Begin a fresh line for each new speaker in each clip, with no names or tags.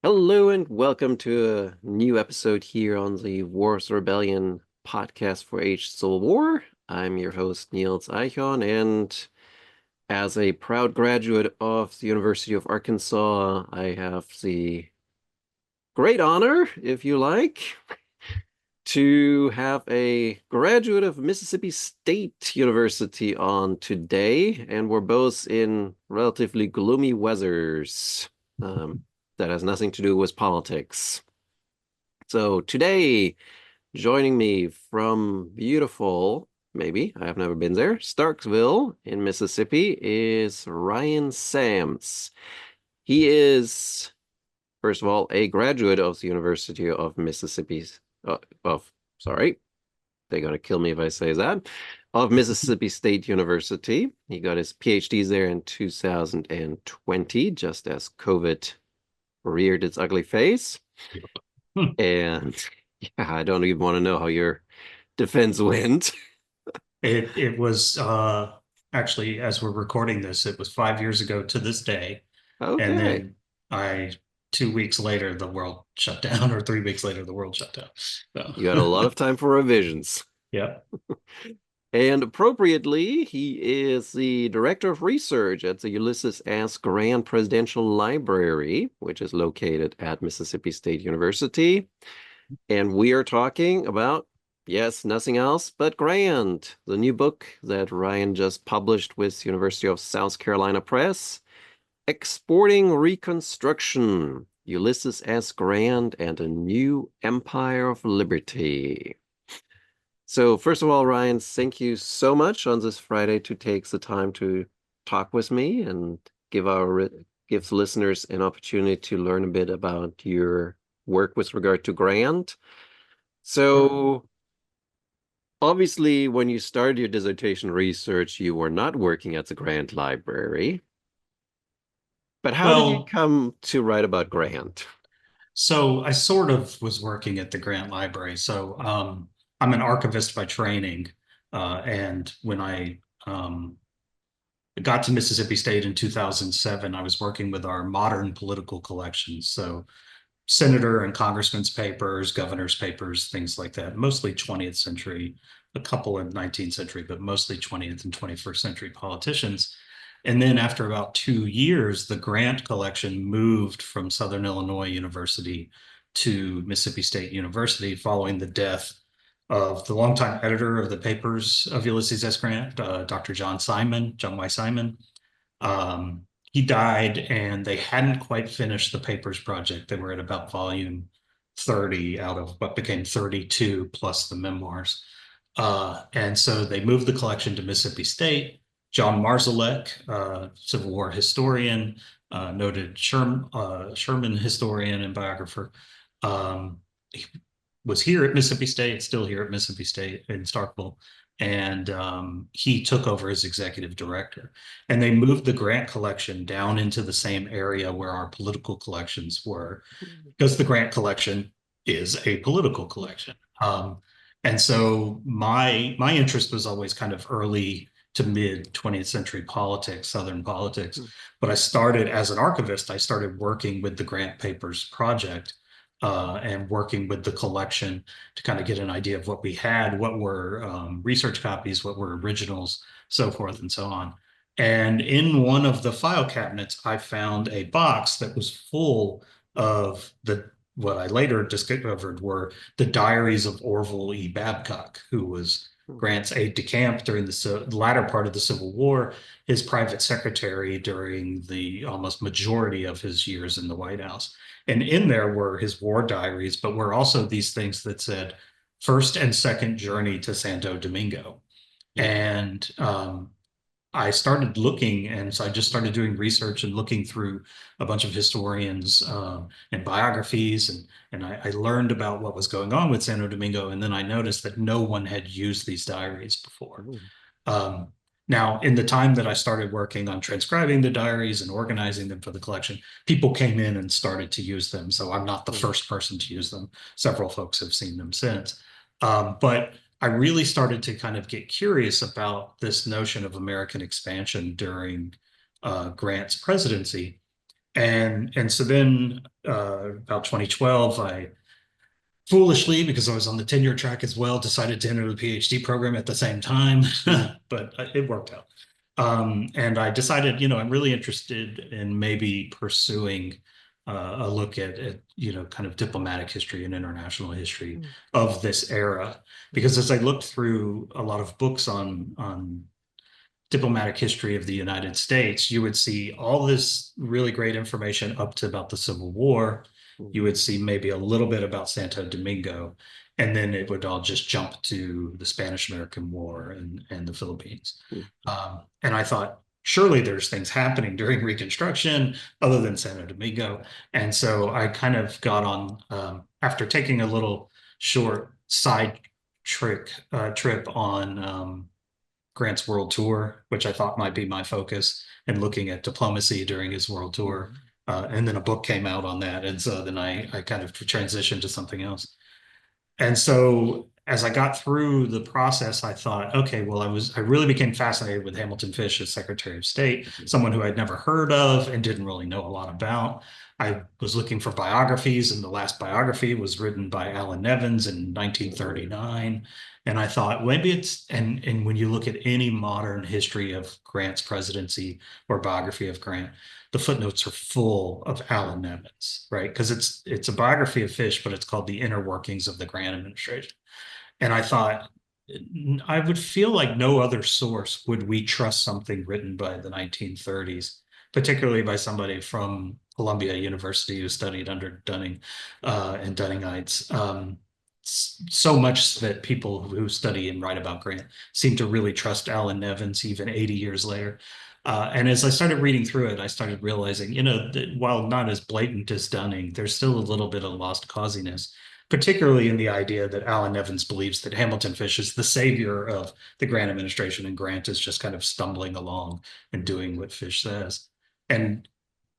Hello and welcome to a new episode here on the Wars Rebellion podcast for Age Civil War. I'm your host, Niels Eichhorn, and as a proud graduate of the University of Arkansas, I have the great honor, if you like, to have a graduate of Mississippi State University on today, and we're both in relatively gloomy weathers. Um, that has nothing to do with politics. So today, joining me from beautiful, maybe, I have never been there, Starksville in Mississippi is Ryan Semmes. He is, first of all, a graduate of the University of Mississippi's, sorry, they're going to kill me if I say that, of Mississippi State University. He got his PhD there in 2020, just as COVID reared its ugly face.
Hmm.
And yeah, I don't even want to know how your defense went.
It was actually, as we're recording this, it was 5 years ago to this day. And
Okay.
then I 2 weeks later the world shut down, or 3 weeks later the world shut down.
You got
So
a lot of time for revisions.
yeah.
And appropriately, he is the director of research at the Ulysses S. Grant Presidential Library, which is located at Mississippi State University. And we are talking about, yes, nothing else but Grant, the new book that Ryan just published with University of South Carolina Press, Exporting Reconstruction, Ulysses S. Grant and a New Empire of Liberty. So, first of all, Ryan, thank you so much on this Friday to take the time to talk with me and give the listeners an opportunity to learn a bit about your work with regard to Grant.
Sure.
So, obviously, when you started your dissertation research, you were not working at the Grant Library. But how did you
Well,
come to write about Grant?
so I sort of was working at the Grant Library. So I'm an archivist by training. And when I got to Mississippi State in 2007, I was working with our modern political collections. So senator and congressman's papers, governor's papers, things like that, mostly 20th century, a couple in 19th century, but mostly 20th and 21st century politicians. And then after about 2 years, the Grant collection moved from Southern Illinois University to Mississippi State University following the death of the longtime editor of the papers of Ulysses S. Grant, Dr. John Y. Simon. He died, and they hadn't quite finished the papers project. They were at about volume 30 out of what became 32 plus the memoirs. And so they moved the collection to Mississippi State. John Marzalek, Civil War historian, noted Sherman historian and biographer, he was here at Mississippi State, still here at Mississippi State in Starkville, and he took over as executive director. And they moved the Grant collection down into the same area where our political collections were, because the Grant collection is a political collection. And so my interest was always kind of early to mid 20th century politics, Southern politics. But I started as an archivist, I started working with the Grant Papers Project, and working with the collection to kind of get an idea of what we had, what were research copies, what were originals, so forth and so on. And in one of the file cabinets, I found a box that was full of the what I later discovered were the diaries of Orville E. Babcock, who was Grant's aide de camp during the latter part of the Civil War, his private secretary during the almost majority of his years in the White House. And in there were his war diaries, but were also these things that said first and second journey to Santo Domingo. And I started looking, and so I just started doing research and looking through a bunch of historians and biographies, and I learned about what was going on with Santo Domingo, and then I noticed that no one had used these diaries before. Um, Now, in the time that I started working on transcribing the diaries and organizing them for the collection, people came in and started to use them. So I'm not the first person to use them. Several folks have seen them since. But I really started to kind of get curious about this notion of American expansion during Grant's presidency. And so then about 2012, I foolishly, because I was on the tenure track as well, decided to enter the PhD program at the same time,
Mm,
but it worked out. And I decided, I'm really interested in maybe pursuing a look at kind of diplomatic history and international history
mm,
of this era.
mm,
Because as I looked through a lot of books on diplomatic history of the United States, you would see all this really great information up to about the Civil War. You
mm,
would see maybe a little bit about Santo Domingo, and then it would all just jump to the Spanish American War and the Philippines.
mm,
And I thought, surely there's things happening during Reconstruction other than Santo Domingo. And so I kind of got on, after taking a little short side trip on Grant's world tour, which I thought might be my focus, and looking at diplomacy during his world tour.
mm,
And then a book came out on that. And so then I kind of transitioned to something else. And so as I got through the process, I thought, okay, well, I really became fascinated with Hamilton Fish as Secretary of State,
mm,
someone who I'd never heard of and didn't really know a lot about. I was looking for biographies, and the last biography was written by Alan Nevins in
mm,
1939. And I thought maybe and when you look at any modern history of Grant's presidency or biography of Grant, the footnotes are full of Alan Nevins, right? Because it's a biography of Fish, but it's called The Inner Workings of the Grant Administration. And I thought I would feel like no other source would we trust something written by the 1930s, particularly by somebody from Columbia University who studied under Dunning and Dunningites. So much that people who study and write about Grant seem to really trust Alan Nevins even 80 years later. And as I started reading through it, I started realizing, that while not as blatant as Dunning, there's still a little bit of lost causiness, particularly in the idea that Alan Evans believes that Hamilton Fish is the savior of the Grant administration and Grant is just kind of stumbling along and doing what Fish says. And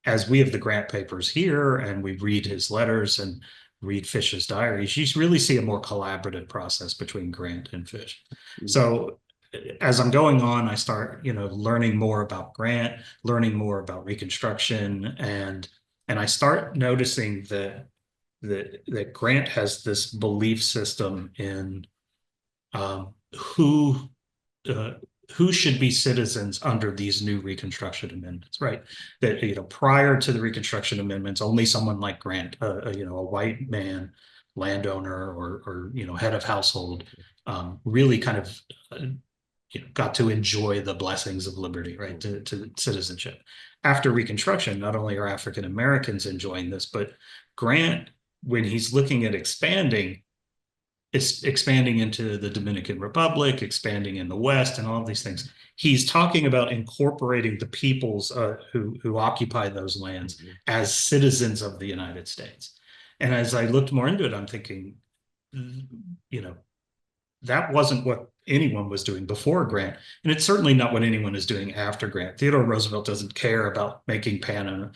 as we have the Grant papers here and we read his letters and read Fish's diaries, you really see a more collaborative process between Grant and Fish.
mm,
So as I'm going on, I start, learning more about Grant, learning more about Reconstruction, and I start noticing that Grant has this belief system in um, who uh, who should be citizens under these new Reconstruction amendments, right? That prior to the Reconstruction amendments, only someone like Grant, a white man, landowner, or head of household, really kind of got to enjoy the blessings of liberty, right,
mm,
to citizenship. After Reconstruction, not only are African Americans enjoying this, but Grant, when he's looking at expanding, it's expanding into the Dominican Republic, expanding in the West, and all of these things. He's talking about incorporating the peoples who occupy those lands
mm,
as citizens of the United States. And as I looked more into it, I'm thinking, you know, that wasn't what anyone was doing before Grant, and it's certainly not what anyone is doing after Grant. Theodore Roosevelt doesn't care about making Panama,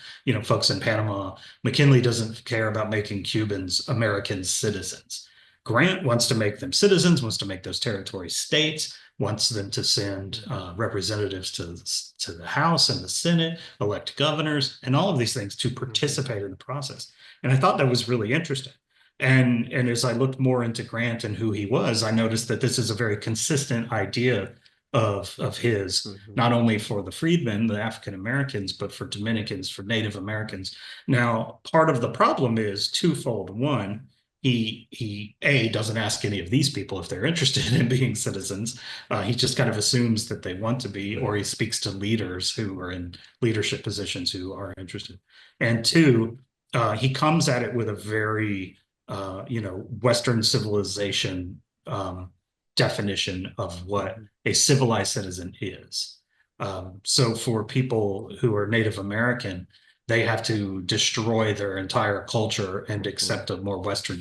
folks in Panama. McKinley doesn't care about making Cubans American citizens. Grant wants to make them citizens, wants to make those territories states, wants them to send representatives to the House and the Senate, elect governors, and all of these things to
mm,
participate in the process. And I thought that was really interesting. And as I looked more into Grant and who he was, I noticed that this is a very consistent idea of his,
mm,
not only for the freedmen, the African Americans, but for Dominicans, for Native Americans. Now, part of the problem is twofold. One, he A, doesn't ask any of these people if they're interested in being citizens. He just kind of assumes that they want to be, or he speaks to leaders who are in leadership positions who are interested. And two, he comes at it with a very Western civilization definition of what
mm,
a civilized citizen is. So for people who are Native American, they have to destroy their entire culture and
mm,
accept a more Western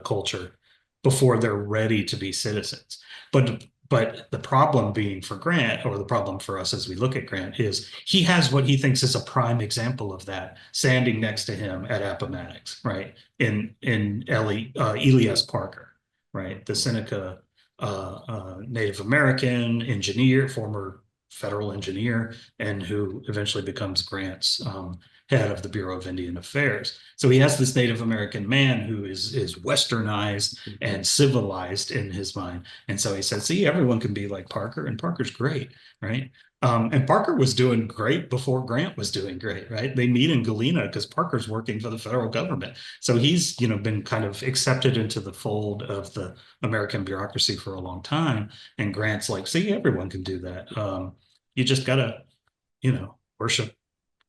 culture before they're ready to be citizens. But the problem being for Grant, or the problem for us as we look at Grant, is he has what he thinks is a prime example of that standing next to him at Appomattox, right? In Elias Parker, right? The
mm,
Seneca Native American engineer, former federal engineer, and who eventually becomes Grant's head of the Bureau of Indian Affairs. So he has this Native American man who is westernized
Mhm.
and civilized in his mind. And so he said, see, everyone can be like Parker, and Parker's great, right? And Parker was doing great before Grant was doing great, right? They meet in Galena because Parker's working for the federal government. So he's, been kind of accepted into the fold of the American bureaucracy for a long time. And Grant's like, see, everyone can do that. You just gotta, worship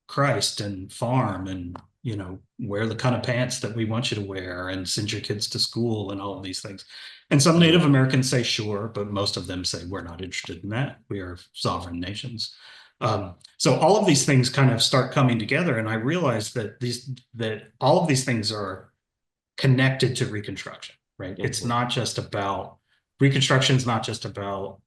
Christ and farm and wear the kind of pants that we want you to wear and send your kids to school and all of these things. And some
Mhm.
Native Americans say sure, but most of them say we're not interested in that. We are sovereign nations. So all of these things kind of start coming together, and I realized that all of these things are connected to Reconstruction, right? It's
Mhm.
not just about Reconstruction is not just about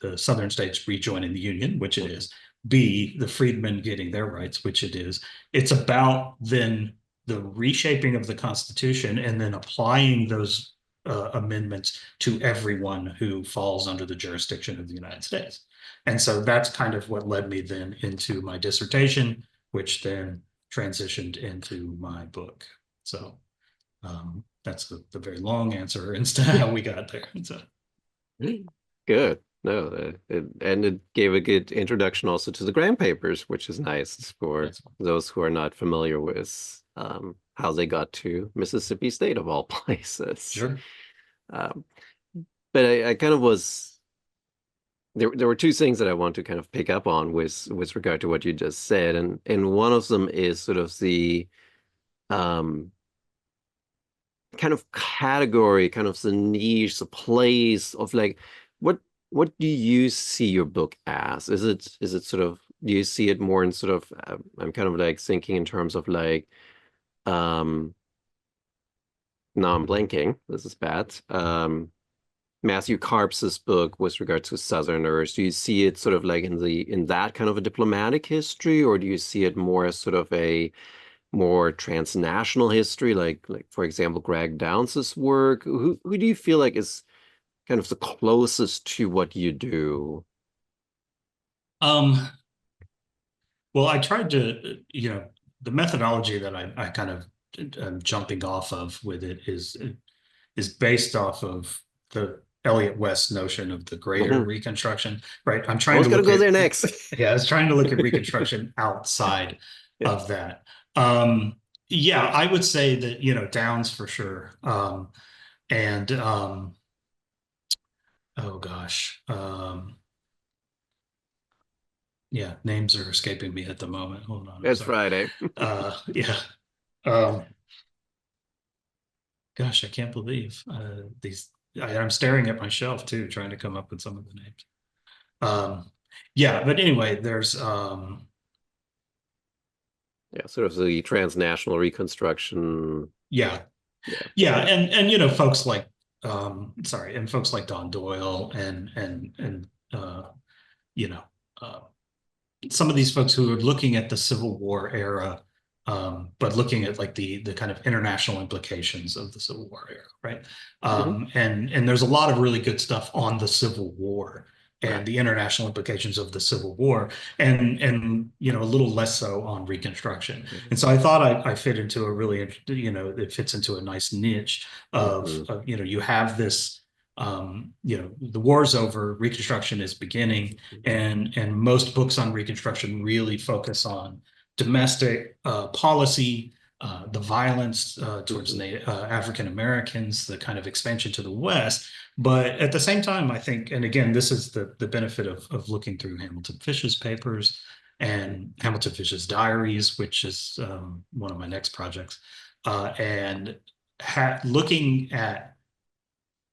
the southern states rejoining the Union, which it
Mhm.
is. B, the freedmen getting their rights, which it is. It's about then the reshaping of the Constitution and then applying those amendments to everyone who falls under the jurisdiction of the United States. And so that's kind of what led me then into my dissertation, which then transitioned into my book. So that's the very long answer as to how we got there. So,
Good. No, and it gave a good introduction also to the Graham papers, which is nice for
yes,
those who are not familiar with how they got to Mississippi State of all places.
sure.
Um, but I kind of was there were two things that I want to kind of pick up on with regard to what you just said, and one of them is sort of the um kind of category, kind of the niche, the place of like what what do you see your book as? Is it sort of do you see it more in sort of I'm kind of like thinking in terms of like um now I'm blanking. This is bad. Matthew Karp's book with regard to Southerners. Do you see it sort of like in that kind of a diplomatic history, or do you see it more as sort of a more transnational history, like for example, Greg Downes's work? Who do you feel like is kind of the closest to what you do?
Um, well, I tried to, the methodology that I kind of am jumping off of with it is based off of the Elliott West notion of the greater
Mhm.
Reconstruction, right? I'm
I
trying
was
to
gonna
look
go
at,
there next.
yeah, I was trying to look at Reconstruction outside
Yeah,
of that. Um, yeah, I would say that, Downs for sure. And oh gosh, yeah, names are escaping me at the moment. Hold on, I'm
it's
sorry.
Friday.
Yeah. Um, gosh, I can't believe I'm staring at my shelf too, trying to come up with some of the names. Um, yeah, but anyway, there's
Yeah, sort of the transnational reconstruction.
yeah,
Yeah.
yeah, and folks like and folks like Don Doyle and you know uh, some of these folks who are looking at the Civil War era, but looking at like the kind of international implications of the Civil War era, right?
Mhm.
And there's a lot of really good stuff on the Civil War
Right.
and the international implications of the Civil War, and a little less so on Reconstruction.
Mhm.
And so I thought I fit into a really, it fits into a nice niche
Mhm.
of you have this. The war's over, Reconstruction is beginning, and most books on Reconstruction really focus on domestic policy, the violence towards
Mhm.
African Americans, the kind of expansion to the West. But at the same time, I think, and again, this is the benefit of looking through Hamilton Fish's papers and Hamilton Fish's diaries, which is one of my next projects, and looking at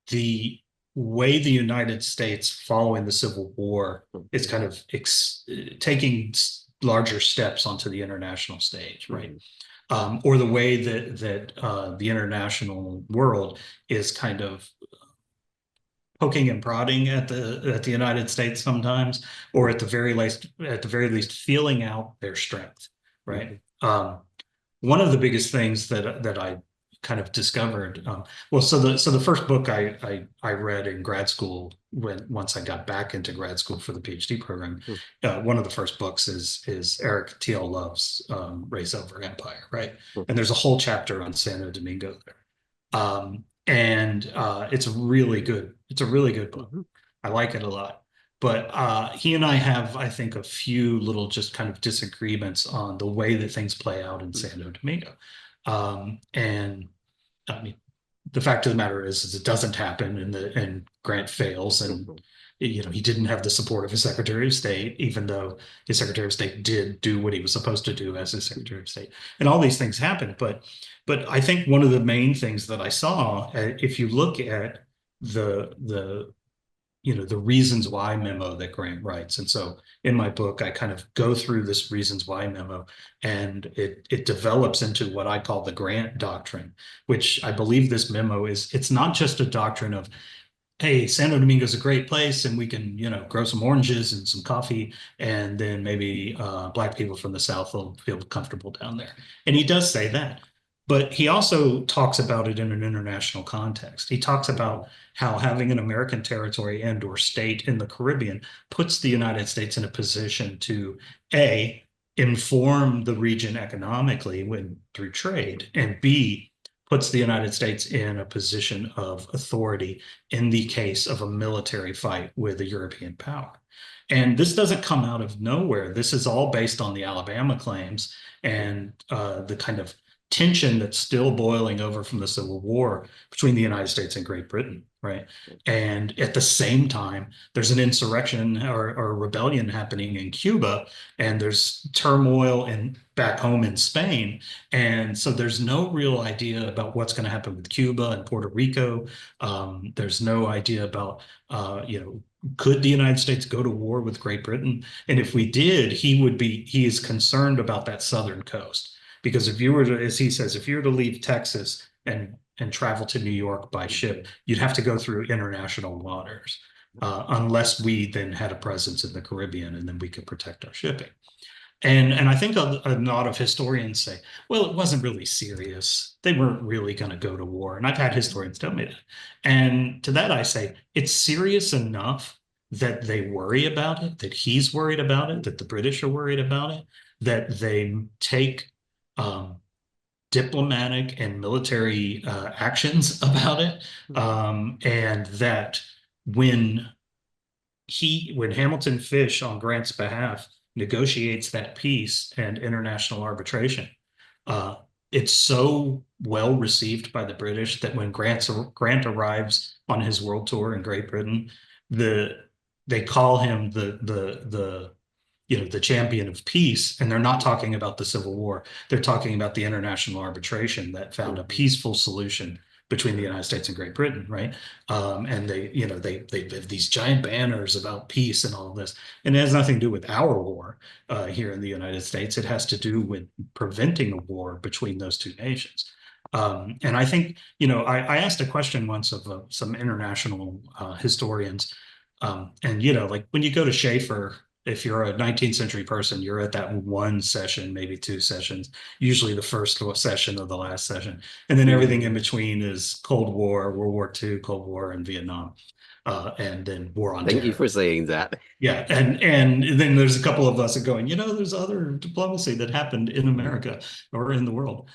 the way the United States following the Civil War is kind of taking larger steps onto the international stage, right?
Mhm.
Or the way that the international world is kind of poking and prodding at the United States sometimes, or
Mhm.
at the very least feeling out their strength, right?
Mhm.
One of the biggest things that I kind of discovered. Well, so the first book I read in grad school when once I got back into grad school for the PhD program,
Mm,
one of the first books is Eric T.L. Love's Race Over Empire, right?
mm,
And there's a whole chapter on Santo Domingo there, and it's a really good book.
mhm,
I like it a lot. But he and I have, I think, a few little just kind of disagreements on the way that things play out in
mm,
Santo Domingo. And I mean, the fact of the matter is it doesn't happen, and Grant fails, and
mhm,
he didn't have the support of his Secretary of State, even though his Secretary of State did do what he was supposed to do as his Secretary of State, and all these things happened. But I think one of the main things that I saw, if you look at the the reasons why memo that Grant writes. And so in my book, I kind of go through this reasons why memo, and it develops into what I call the Grant doctrine, which I believe this memo is, it's not just a doctrine of, hey, Santo Domingo is a great place and we can, grow some oranges and some coffee, and then maybe Black people from the South will feel comfortable down there. And he does say that. But he also talks about it in an international context. He talks
mhm,
about how having an American territory and or state in the Caribbean puts the United States in a position to, A, inform the region economically when through trade, and B, puts the United States in a position of authority in the case of a military fight with a European power. And this doesn't come out of nowhere. This is all based on the Alabama claims and the kind of tension that's still boiling over from the Civil War between the United States and Great Britain, right? And at the same time, there's an insurrection or rebellion happening in Cuba, and there's turmoil back home in Spain. And so there's no real idea about what's going to happen with Cuba and Puerto Rico. There's no idea about, could the United States go to war with Great Britain? And if we did, he is concerned about that southern coast. Because if you were to, as he says, if you were to leave Texas and travel to New York by
mhm,
ship, you'd have to go through international waters, unless we then had a presence in the Caribbean and then we could protect our shipping. And I think a lot of historians say, well, it wasn't really serious. They weren't really going to go to war. And I've had historians tell me that. And to that, I say, it's serious enough that they worry about it, that he's worried about it, that the British are worried about it, that they take um, diplomatic and military actions about it.
mhm,
And that when when Hamilton Fish on Grant's behalf negotiates that peace and international arbitration, uh, it's so well received by the British that when Grant arrives on his world tour in Great Britain, the they call him the champion of peace, and they're not talking about the Civil War. They're talking about the international arbitration that found a
mhm,
peaceful solution between the United States and Great Britain, right? And they have these giant banners about peace and all of this, and it has nothing to do with our war here in the United States. It has to do with preventing a war between those two nations. And I think, I asked a question once of some international historians, and like when you go to Schaefer, if you're a 19th century person, you're at that one session, maybe two sessions, usually the first session of the last session. And then everything in
mhm.
between is Cold War, World War II, Cold War, and Vietnam, and then War on
Thank you
Terror.
for saying that.
Yeah, and then there's a couple of us that going, there's other diplomacy that happened in America or in the world.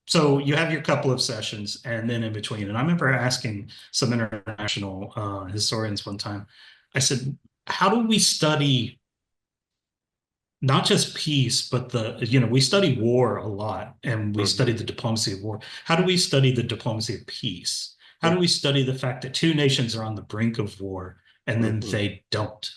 So you have your couple of sessions, and then in between. And I remember asking some international historians one time, I said, how do we study not just peace, but we study war a lot and we study
Mhm,
the diplomacy of war. How do we study the diplomacy of peace? How
mm,
do we study the fact that two nations are on the brink of war and then
mhm,
they don't?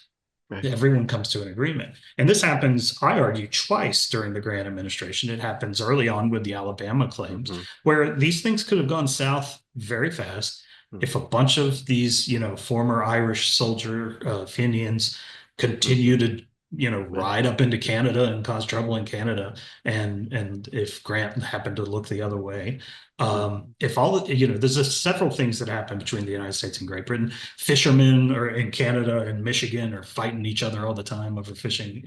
right,
Everyone comes to an agreement. And this happens, I argue, twice during the Grant administration. It happens early on with the Alabama claims,
mhm,
where these things could have gone south very fast if a
mhm,
bunch of these, former Irish soldier Fenians continue
mhm,
to ride up into Canada and cause trouble in Canada. And if Grant happened to look the other way, if all, there's several things that happen between the United States and Great Britain. Fishermen or in Canada and Michigan are fighting each other all the time over fishing.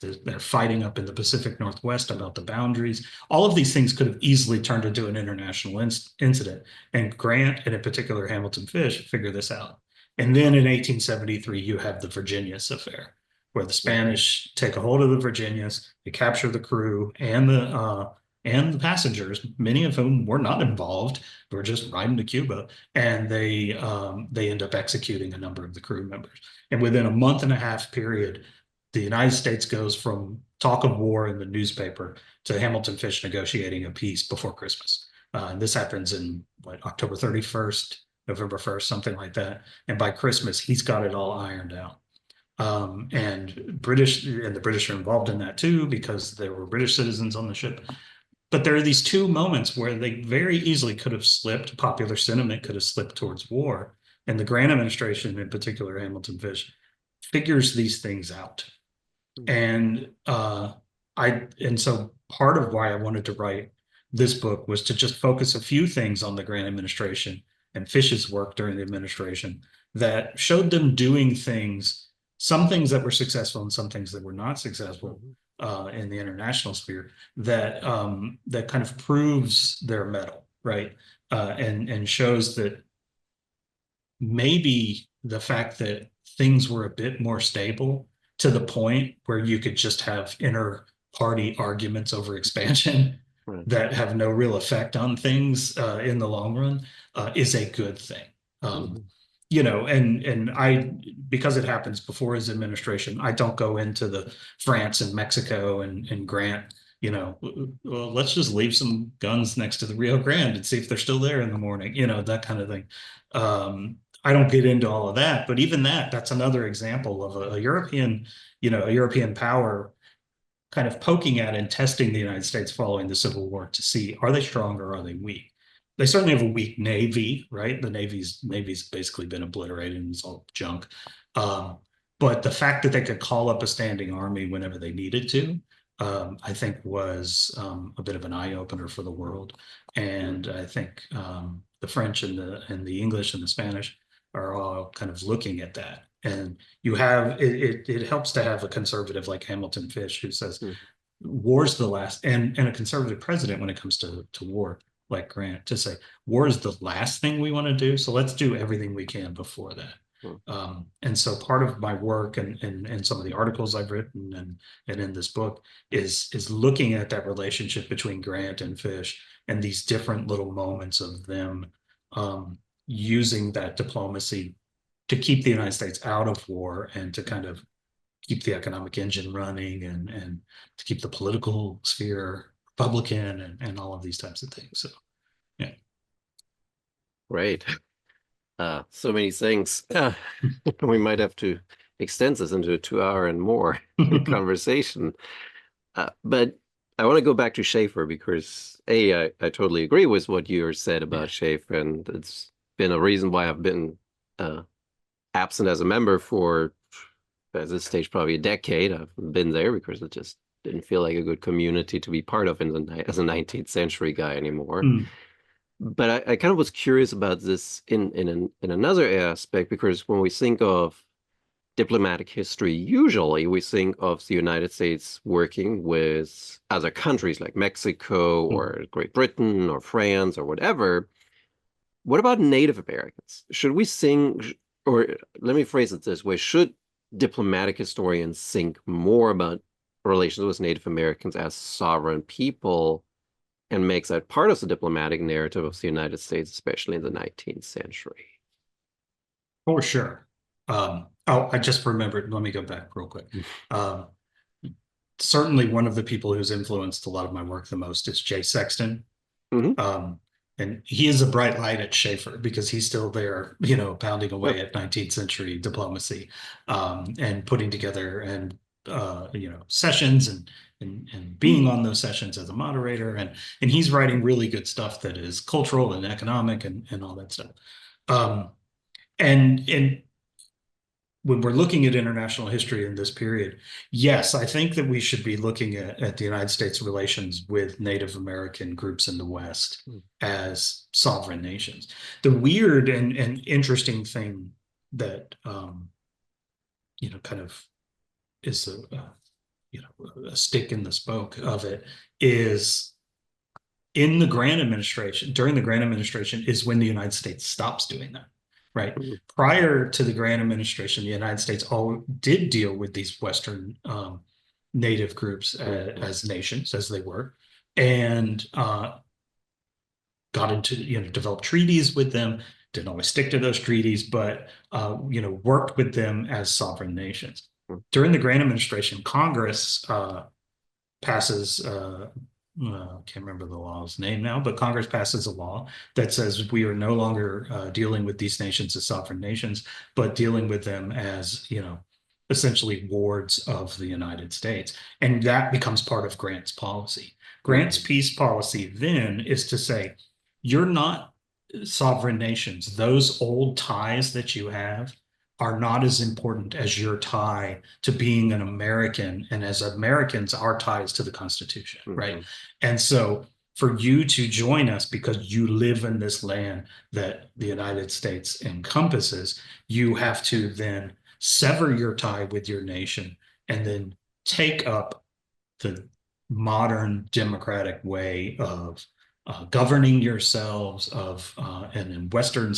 They're fighting up in the Pacific Northwest about the boundaries. All of these things could have easily turned into an international incident. And Grant, and in particular Hamilton Fish, figure this out. And then in 1873, you have the Virginius affair, where the Spanish take a hold of the Virginias, they capture the crew and the passengers, many of whom were not involved, were just riding to Cuba, and they end up executing a number of the crew members. And within a month and a half period, the United States goes from talk of war in the newspaper to Hamilton Fish negotiating a peace before Christmas. And this happens in October 31st, November 1st, something like that. And by Christmas, he's got it all ironed out. And the British are involved in that too, because there were British citizens on the ship. But there are these two moments where they very easily could have slipped, popular sentiment could have slipped towards war. And the Grant administration, in particular, Hamilton Fish, figures these things out. And so part of why I wanted to write this book was to just focus a few things on the Grant administration and Fish's work during the administration that showed them doing things, some things that were successful and some things that were not successful in the international sphere, that kind of proves their mettle, right? And shows that maybe the fact that things were a bit more stable to the point where you could just have inter party arguments over expansion that have no real effect on things in the long run is a good thing. And I, because it happens before his administration, I don't go into the France and Mexico and Grant, well, let's just leave some guns next to the Rio Grande and see if they're still there in the morning, that kind of thing. I don't get into all of that, but even that's another example of a European, a European power kind of poking at and testing the United States following the Civil War to see, are they strong or are they weak? They certainly have a weak Navy, right? The Navy's basically been obliterated and it's all junk. But the fact that they could call up a standing army whenever they needed to, I think was a bit of an eye opener for the world. And I think the French and the English and the Spanish are all kind of looking at that. And you have it helps to have a conservative like Hamilton Fish who says war's the last, and a conservative president when it comes to war like Grant to say war is the last thing we want to do. So let's do everything we can before that. And so part of my work and some of the articles I've written and in this book is looking at that relationship between Grant and Fish and these different little moments of them using that diplomacy to keep the United States out of war and to kind of keep the economic engine running and to keep the political sphere Republican and all of these types of things. So, yeah.
Great. So many things. We might have to extend this into a 2 hour and more conversation. But I want to go back to Schaefer because I totally agree with what you said about Schaefer, and it's been a reason why I've been absent as a member for, at this stage, probably a decade. I've been there because it just didn't feel like a good community to be part of as a 19th century guy anymore. But I kind of was curious about this in another aspect, because when we think of diplomatic history, usually we think of the United States working with other countries like Mexico or Great Britain or France or whatever. What about Native Americans? Should we think, or let me phrase it this way, should diplomatic historians think more about relations with Native Americans as sovereign people and makes that part of the diplomatic narrative of the United States, especially in the 19th century?
For sure. I just remembered. Let me go back real quick. Certainly one of the people who's influenced a lot of my work the most is Jay Sexton. And he is a bright light at Schaefer because he's still there, pounding away at 19th century diplomacy and putting together and sessions and being on those sessions as a moderator, and he's writing really good stuff that is cultural and economic and all that stuff. And when we're looking at international history in this period, yes, I think that we should be looking at the United States relations with Native American groups in the West
mm,
as sovereign nations. The weird and interesting thing that kind of is a stick in the spoke of it is in the Grant administration, during the Grant administration, is when the United States stops doing that, right?
mm,
Prior to the Grant administration, the United States all did deal with these Western native groups
mm,
as nations, as they were, and got into, developed treaties with them. Didn't always stick to those treaties, but worked with them as sovereign nations.
mm,
During the Grant administration, Congress passes I can't remember the law's name now, but Congress passes a law that says we are no longer dealing with these nations as sovereign nations, but dealing with them as, essentially wards of the United States. And that becomes part of Grant's policy. Grant's
mm,
peace policy then is to say, you're not sovereign nations. Those old ties that you have are not as important as your tie to being an American. And as Americans, our ties to the Constitution, right?
mm,
And so for you to join us because you live in this land that the United States encompasses, you have to then sever your tie with your nation and then take up the modern democratic way of governing yourselves, of and in Western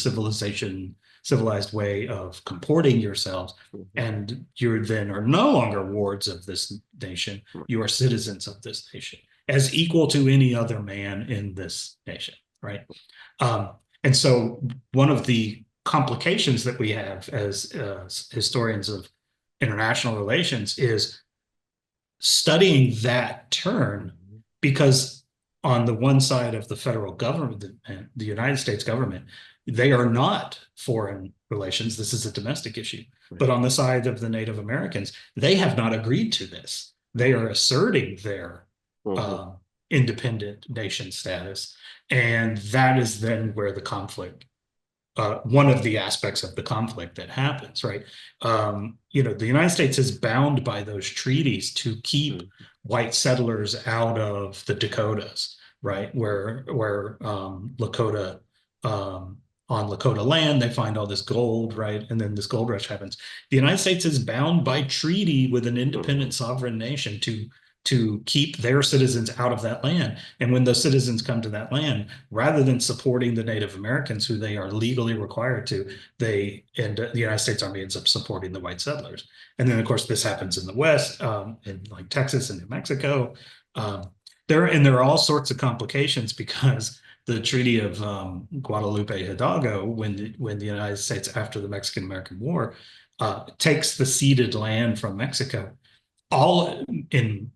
civilized way of comporting yourselves,
mm,
and you then are no longer wards of this nation.
mm,
You are citizens of this nation, as equal to any other man in this nation, right? And so one of the complications that we have as historians of international relations is studying that turn,
mm,
because on the one side of the federal government, the United States government, they are not foreign relations. This is a domestic issue.
right,
But on the side of the Native Americans, they have not agreed to this. They are asserting their
mhm,
uh, independent nation status. And that is then where the conflict, one of the aspects of the conflict that happens, right? The United States is bound by those treaties to keep
mm,
white settlers out of the Dakotas, right? Where Lakota on Lakota land, they find all this gold, right? And then this gold rush happens. The United States is bound by treaty with an
mhm,
independent sovereign nation to keep their citizens out of that land. And when those citizens come to that land, rather than supporting the Native Americans, who they are legally required to, the United States Army ends up supporting the white settlers. And then, of course, this happens in the West, in like Texas and New Mexico. Um, there are all sorts of complications because the Treaty of Guadalupe Hidalgo, when the United States, after the Mexican American War, takes the ceded land from Mexico, all in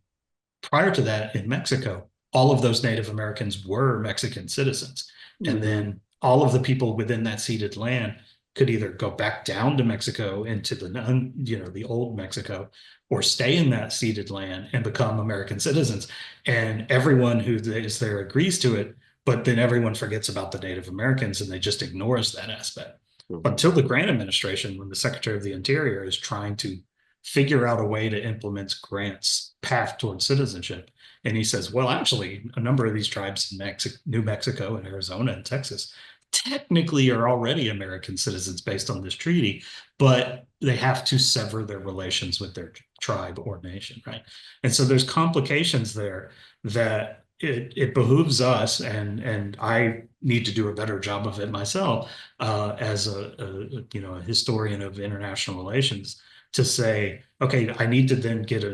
prior to that in Mexico, all of those Native Americans were Mexican citizens. And
mhm,
then all of the people within that ceded land could either go back down to Mexico into the old Mexico, or stay in that ceded land and become American citizens. And everyone who is there agrees to it, but then everyone forgets about the Native Americans and they just ignores that aspect.
mhm,
Until the Grant administration, when the Secretary of the Interior is trying to figure out a way to implement Grant's path towards citizenship. And he says, well, actually, a number of these tribes in New Mexico and Arizona and Texas technically are already American citizens based on this treaty, but they have to sever their relations with their tribe or nation, right? And so there's complications there that it behooves us, and I need to do a better job of it myself as a historian of international relations, to say, okay, I need to then get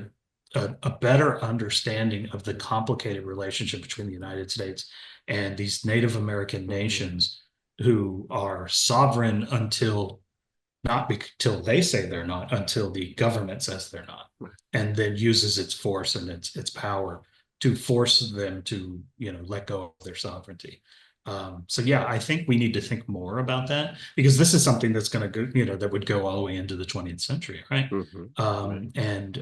a better understanding of the complicated relationship between the United States and these Native American
mhm,
nations who are sovereign until not until they say they're not, until the government says they're not,
right,
and then uses its force and its power to force them to let go of their sovereignty. So yeah, I think we need to think more about that, because this is something that's going to go, that would go all the way into the 20th century, right?
mhm, right,
And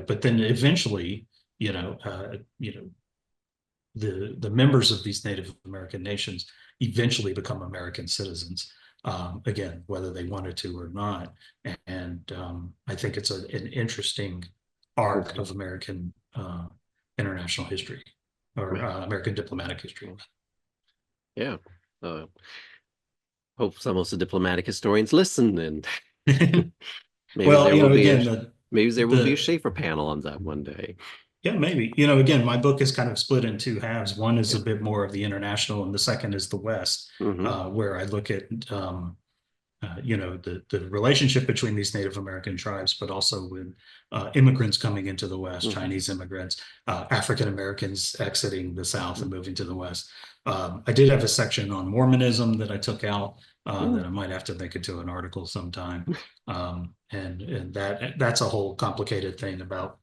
but then eventually, you know, uh, you know, the members of these Native American nations eventually become American citizens. again, whether they wanted to or not. And I think it's an interesting arc
Mhm.
of American international history or
Yeah.
American diplomatic history.
Yeah. Uh, Hope some of the diplomatic historians listen, and maybe
Well,
there will be a
again, the
Schaefer panel on that one day.
yeah, maybe. Again, my book is kind of split in two halves. One is
Yeah.
a bit more of the international, and the second is the West,
Hmm.
where I look at the relationship between these Native American tribes, but also with immigrants coming into the West,
Hmm.
Chinese immigrants, African Americans exiting the South and moving to the West. I did have a section on Mormonism that I took out that I might have to make into an article sometime. And that's a whole complicated thing about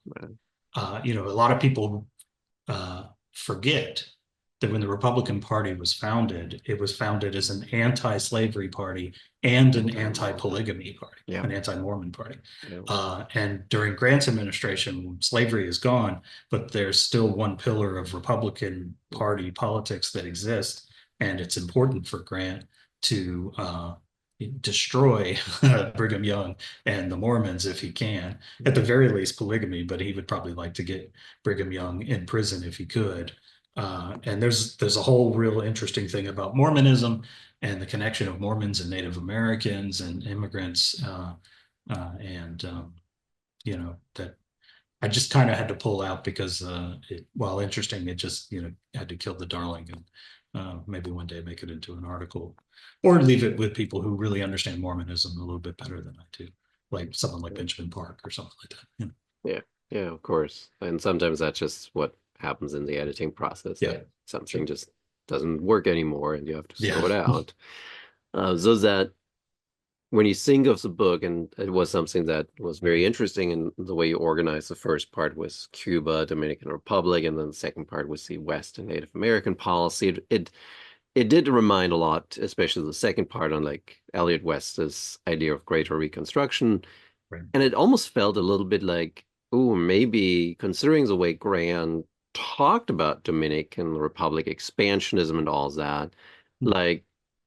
a lot of people forget that when the Republican Party was founded, it was founded as an anti-slavery party and an
Anti-Mormon.
anti-polygamy party,
Yeah.
an anti-Mormon party.
Yeah.
And during Grant's administration, slavery is gone, but there's still one pillar of Republican Party politics that exists, and it's important for Grant to destroy Brigham Young and the Mormons if he can. At the very least, polygamy, but he would probably like to get Brigham Young in prison if he could. And there's a whole real interesting thing about Mormonism and the connection of Mormons and Native Americans and immigrants, and that I just kind of had to pull out because while interesting, it just had to kill the darling, and maybe one day make it into an article or leave it with people who really understand Mormonism a little bit better than I do, like someone like Benjamin Park or something like that.
Yeah. Yeah, of course. And sometimes that's just what happens in the editing process,
Yeah,
that something
sure.
just doesn't work anymore and you have to
Yeah.
throw it out. So that when you think of the book, and it was something that was very interesting in the way you organized. The first part was Cuba, Dominican Republic, and then the second part was the West and Native American policy. It did remind a lot, especially the second part, on like Elliot West's idea of greater reconstruction.
Right.
And it almost felt a little bit like, oh, maybe considering the way Grant talked about Dominican Republic expansionism and all that, like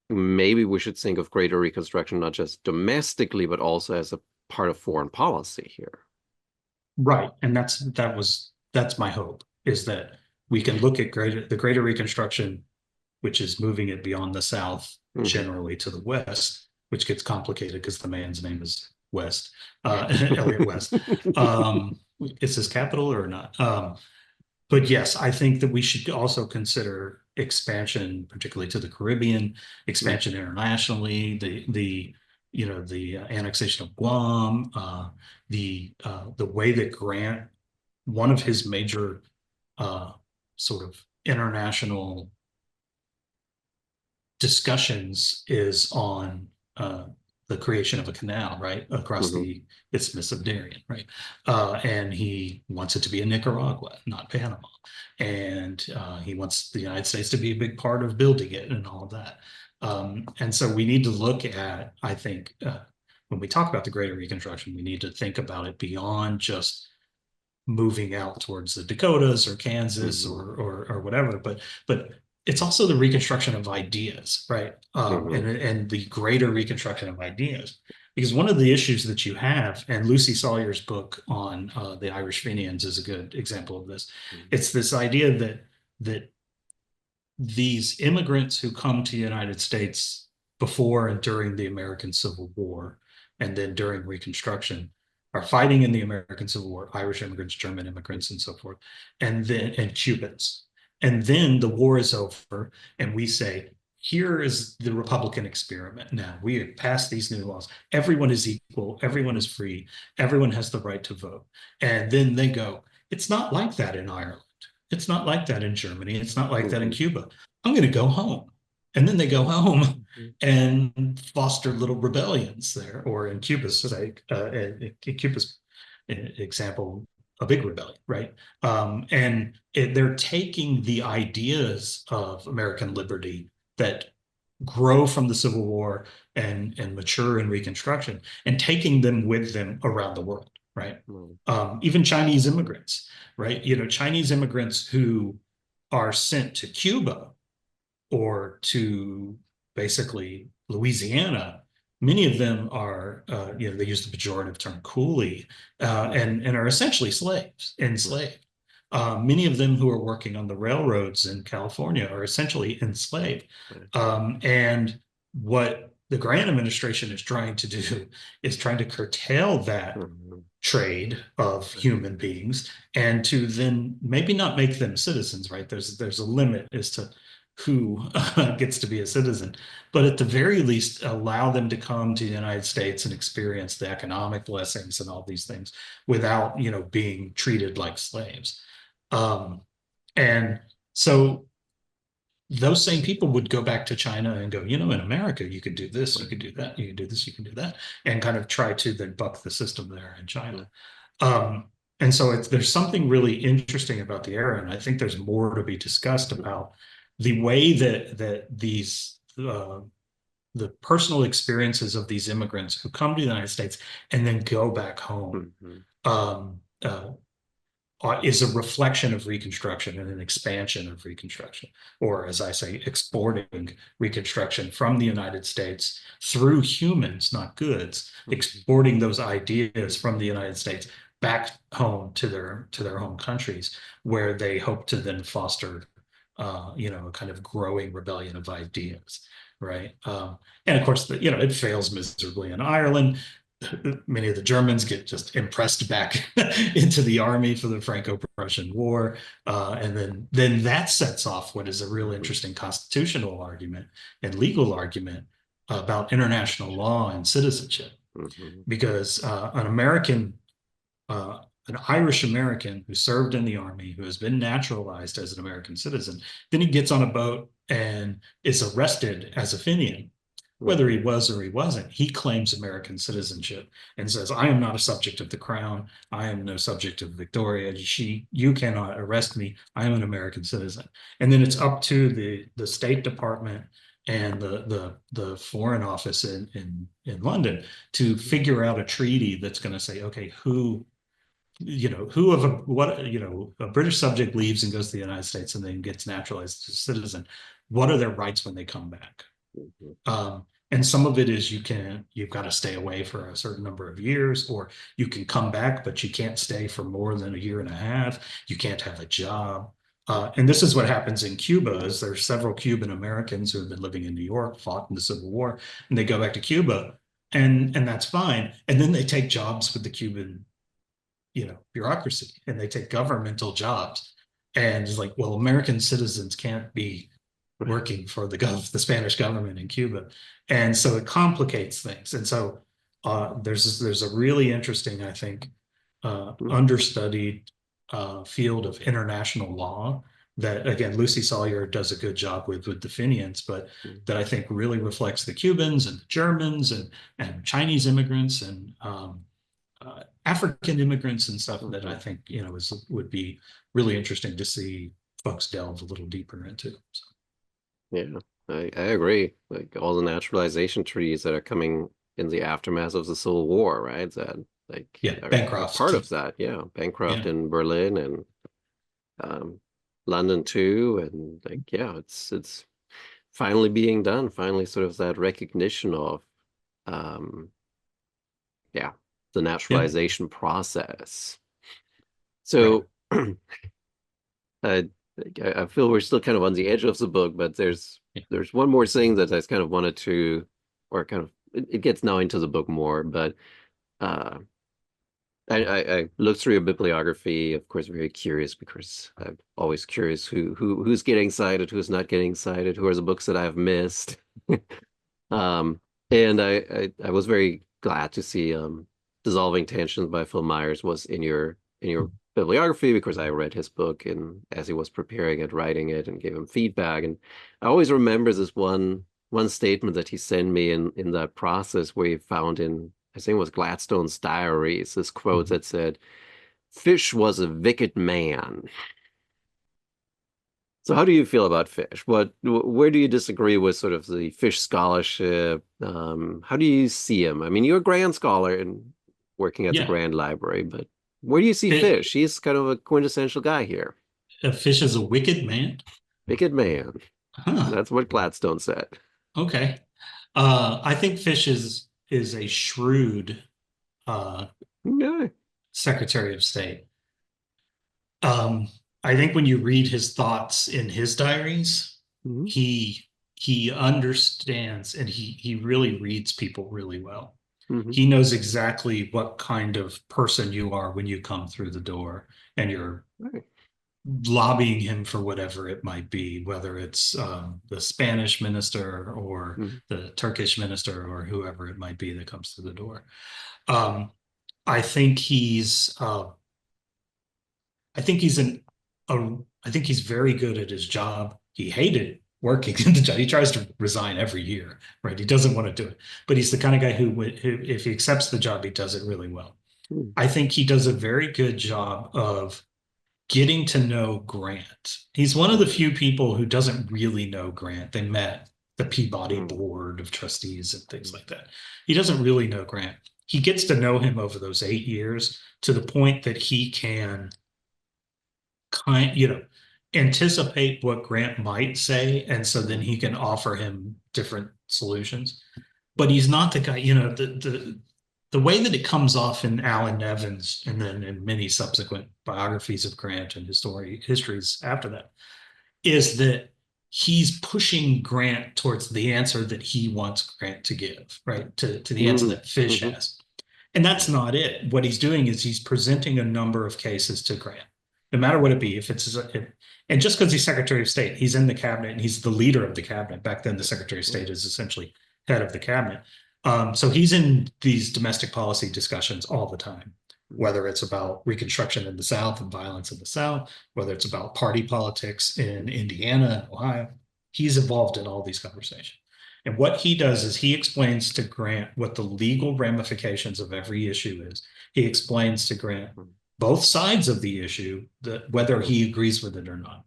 maybe we should think of greater reconstruction not just domestically, but also as a part of foreign policy here.
Right. And that's my hope, is that we can look at the greater reconstruction, which is moving it beyond the South
Hmm.
generally to the West, which gets complicated because the man's name is West, Elliot West. Is his capital or not? But yes, I think that we should also consider expansion, particularly to the Caribbean, expansion internationally, the annexation of Guam, the way that Grant, one of his major uh, sort of international discussions is on the creation of a canal, right, across
Hmm.
the Isthmus of Darien, right? And he wants it to be in Nicaragua, not Panama. And he wants the United States to be a big part of building it and all of that. And so we need to look at, I think, when we talk about the Greater Reconstruction, we need to think about it beyond just moving out towards the Dakotas or Kansas
Hmm.
or whatever, but it's also the reconstruction of ideas, right?
Hmm.
And the greater reconstruction of ideas. Because one of the issues that you have, and Lucy Sawyer's book on the Irish Fenians is a good example of this. It's this idea that these immigrants who come to the United States before and during the American Civil War, and then during Reconstruction, are fighting in the American Civil War, Irish immigrants, German immigrants, and so forth, and Cubans. And then the war is over, and we say, here is the Republican experiment. Now we have passed these new laws. Everyone is equal, everyone is free, everyone has the right to vote. And then they go, it's not like that in Ireland. It's not like that in Germany. It's not like that in
Hmm.
Cuba. I'm going to go home. And then they go home
Hmm.
and foster little rebellions there, or in Cuba's sake, in Cuba's example, a big rebellion, right? They're taking the ideas of American liberty that grow from the Civil War and mature in Reconstruction and taking them with them around the world, right? Even Chinese immigrants, right? Chinese immigrants who are sent to Cuba or to basically Louisiana, many of them are, they use the pejorative term coolie,
Mhm.
and are essentially slaves, enslaved. Many of them who are working on the railroads in California are essentially enslaved.
Right.
And what the Grant administration is trying to do is trying to curtail that
Mhm.
trade of human beings and to then maybe not make them citizens, right? There's a limit as to who gets to be a citizen, but at the very least allow them to come to the United States and experience the economic blessings and all these things without, being treated like slaves. Um, and so those same people would go back to China and go, in America, you could do this, you
Right.
could do that, you can do this, you can do that, and kind of try to then buck the system there in
Yeah.
China. Um, and so there's something really interesting about the era, and I think there's more to be discussed about the way that these the personal experiences of these immigrants who come to the United States and then go back home
Mhm.
um, is a reflection of Reconstruction and an expansion of Reconstruction, or as I say, exporting Reconstruction from the United States through humans, not goods,
Mhm.
exporting those ideas from the United States back home to their home countries, where they hope to then foster, a kind of growing rebellion of ideas, right? And of course, it fails miserably in Ireland. Many of the Germans get just impressed back into the army for the Franco-Prussian War, and then that sets off what is a real
Mhm.
interesting constitutional argument and legal argument about international law and citizenship,
Mhm.
because an Irish American who served in the army, who has been naturalized as an American citizen, then he gets on a boat and is arrested as a Fenian. Whether he
Mhm.
was or he wasn't, he claims American citizenship and says, I am not a subject of the crown. I am no subject of Victoria. You cannot arrest me. I am an American citizen. And then it's up to the State Department and the Foreign Office in London to figure out a treaty that's going to say, okay, who of a British subject leaves and goes to the United States and then gets naturalized as a citizen, what are their rights when they come back?
Mhm.
And some of it is you've got to stay away for a certain number of years, or you can come back, but you can't stay for more than a year and a half. You can't have a job. And this is what happens in Cuba is there's several Cuban Americans who have been living in New York, fought in the Civil War, and they go back to Cuba, and that's fine. And then they take jobs with the Cuban, bureaucracy, and they take governmental jobs. And it's like, well, American citizens can't be
Right.
working for the Spanish government in Cuba, and so it complicates things. And so there's a really interesting, I think,
Mhm.
understudied field of international law that again Lucy Sawyer does a good job with the Fenians, but that I think really reflects the Cubans and the Germans and Chinese immigrants and African immigrants and stuff that I
Mhm.
think would be really interesting to see folks delve a little deeper into. So.
Yeah, I agree. Like all the naturalization treaties that are coming in the aftermath of the Civil War, right? That like
Yeah,
are part
Bancroft.
of that. Yeah, Bancroft
Yeah,
in Berlin and um, London too, and like yeah, it's finally being done. Finally, sort of that recognition of um, yeah, the
yeah,
naturalization process.
right.
So I I feel we're still kind of on the edge of the book, but
Yeah,
there's one more thing that I kind of wanted to, or kind of it gets now into the book more, but uh, I looked through your bibliography, of course, very curious because I'm always curious who's getting cited, who's not getting cited, who are the books that I've missed. Um, and I was very glad to see Dissolving Tensions by Phil Myers was in your bibliography because I read his book and as he was preparing it, writing it, and gave him feedback. And I always remember this one statement that he sent me in that process where he found in I think it was Gladstone's diaries, this quote
mhm.
that said, Fish was a wicked man. So how do you feel about Fish? Where do you disagree with sort of the Fish scholarship? How do you see him? I mean, you're a Grand Scholar and working at the
Yeah.
Grand Library, but where do you see
It,
Fish? He's kind of a quintessential guy here.
a fish is a wicked man.
Wicked man.
Huh.
That's what Gladstone said.
Okay. I think Fish is a shrewd uh,
Okay.
Secretary of State. Um, I think when you read his thoughts in his diaries,
Hmm.
he he understands and he really reads people really well.
Hmm.
He knows exactly what kind of person you are when you come through the door and you're
Right.
lobbying him for whatever it might be, whether it's the Spanish minister or
Hmm.
the Turkish minister or whoever it might be that comes through the door. Um, I think I think he's an a, I think he's very good at his job. He hated working in the job. He tries to resign every year, right? He doesn't want to do it, but he's the kind of guy who if he accepts the job, he does it really well.
Hmm.
I think he does a very good job of getting to know Grant. He's one of the
Right.
few people who doesn't really know Grant. They met the Peabody
Hmm.
board of trustees and things like that. He doesn't really know Grant. He gets to know him over those 8 years to the point that he can anticipate what Grant might say, and so then
Hmm.
he can offer him different solutions. But he's not the guy, the way that it comes off in Alan Nevins and then in many subsequent biographies of Grant and histories after that is that he's pushing Grant towards the answer that he wants Grant to give, right? To the answer
Hmm.
that Fish
Hmm.
has. And that's not it. What he's doing is he's presenting a number of cases to Grant, no matter what it be. And just because he's Secretary of State, he's in the cabinet and he's the leader of the cabinet. Back then, the Secretary of State is essentially head of the cabinet. So he's in these domestic policy discussions all the time, whether it's about Reconstruction in the South and violence in the South, whether it's about party politics in Indiana and Ohio. He's involved in all these conversations. And what he does is he explains to Grant what the legal ramifications of every issue is. He explains to Grant both sides of the issue, whether
Hmm.
he agrees with it or not.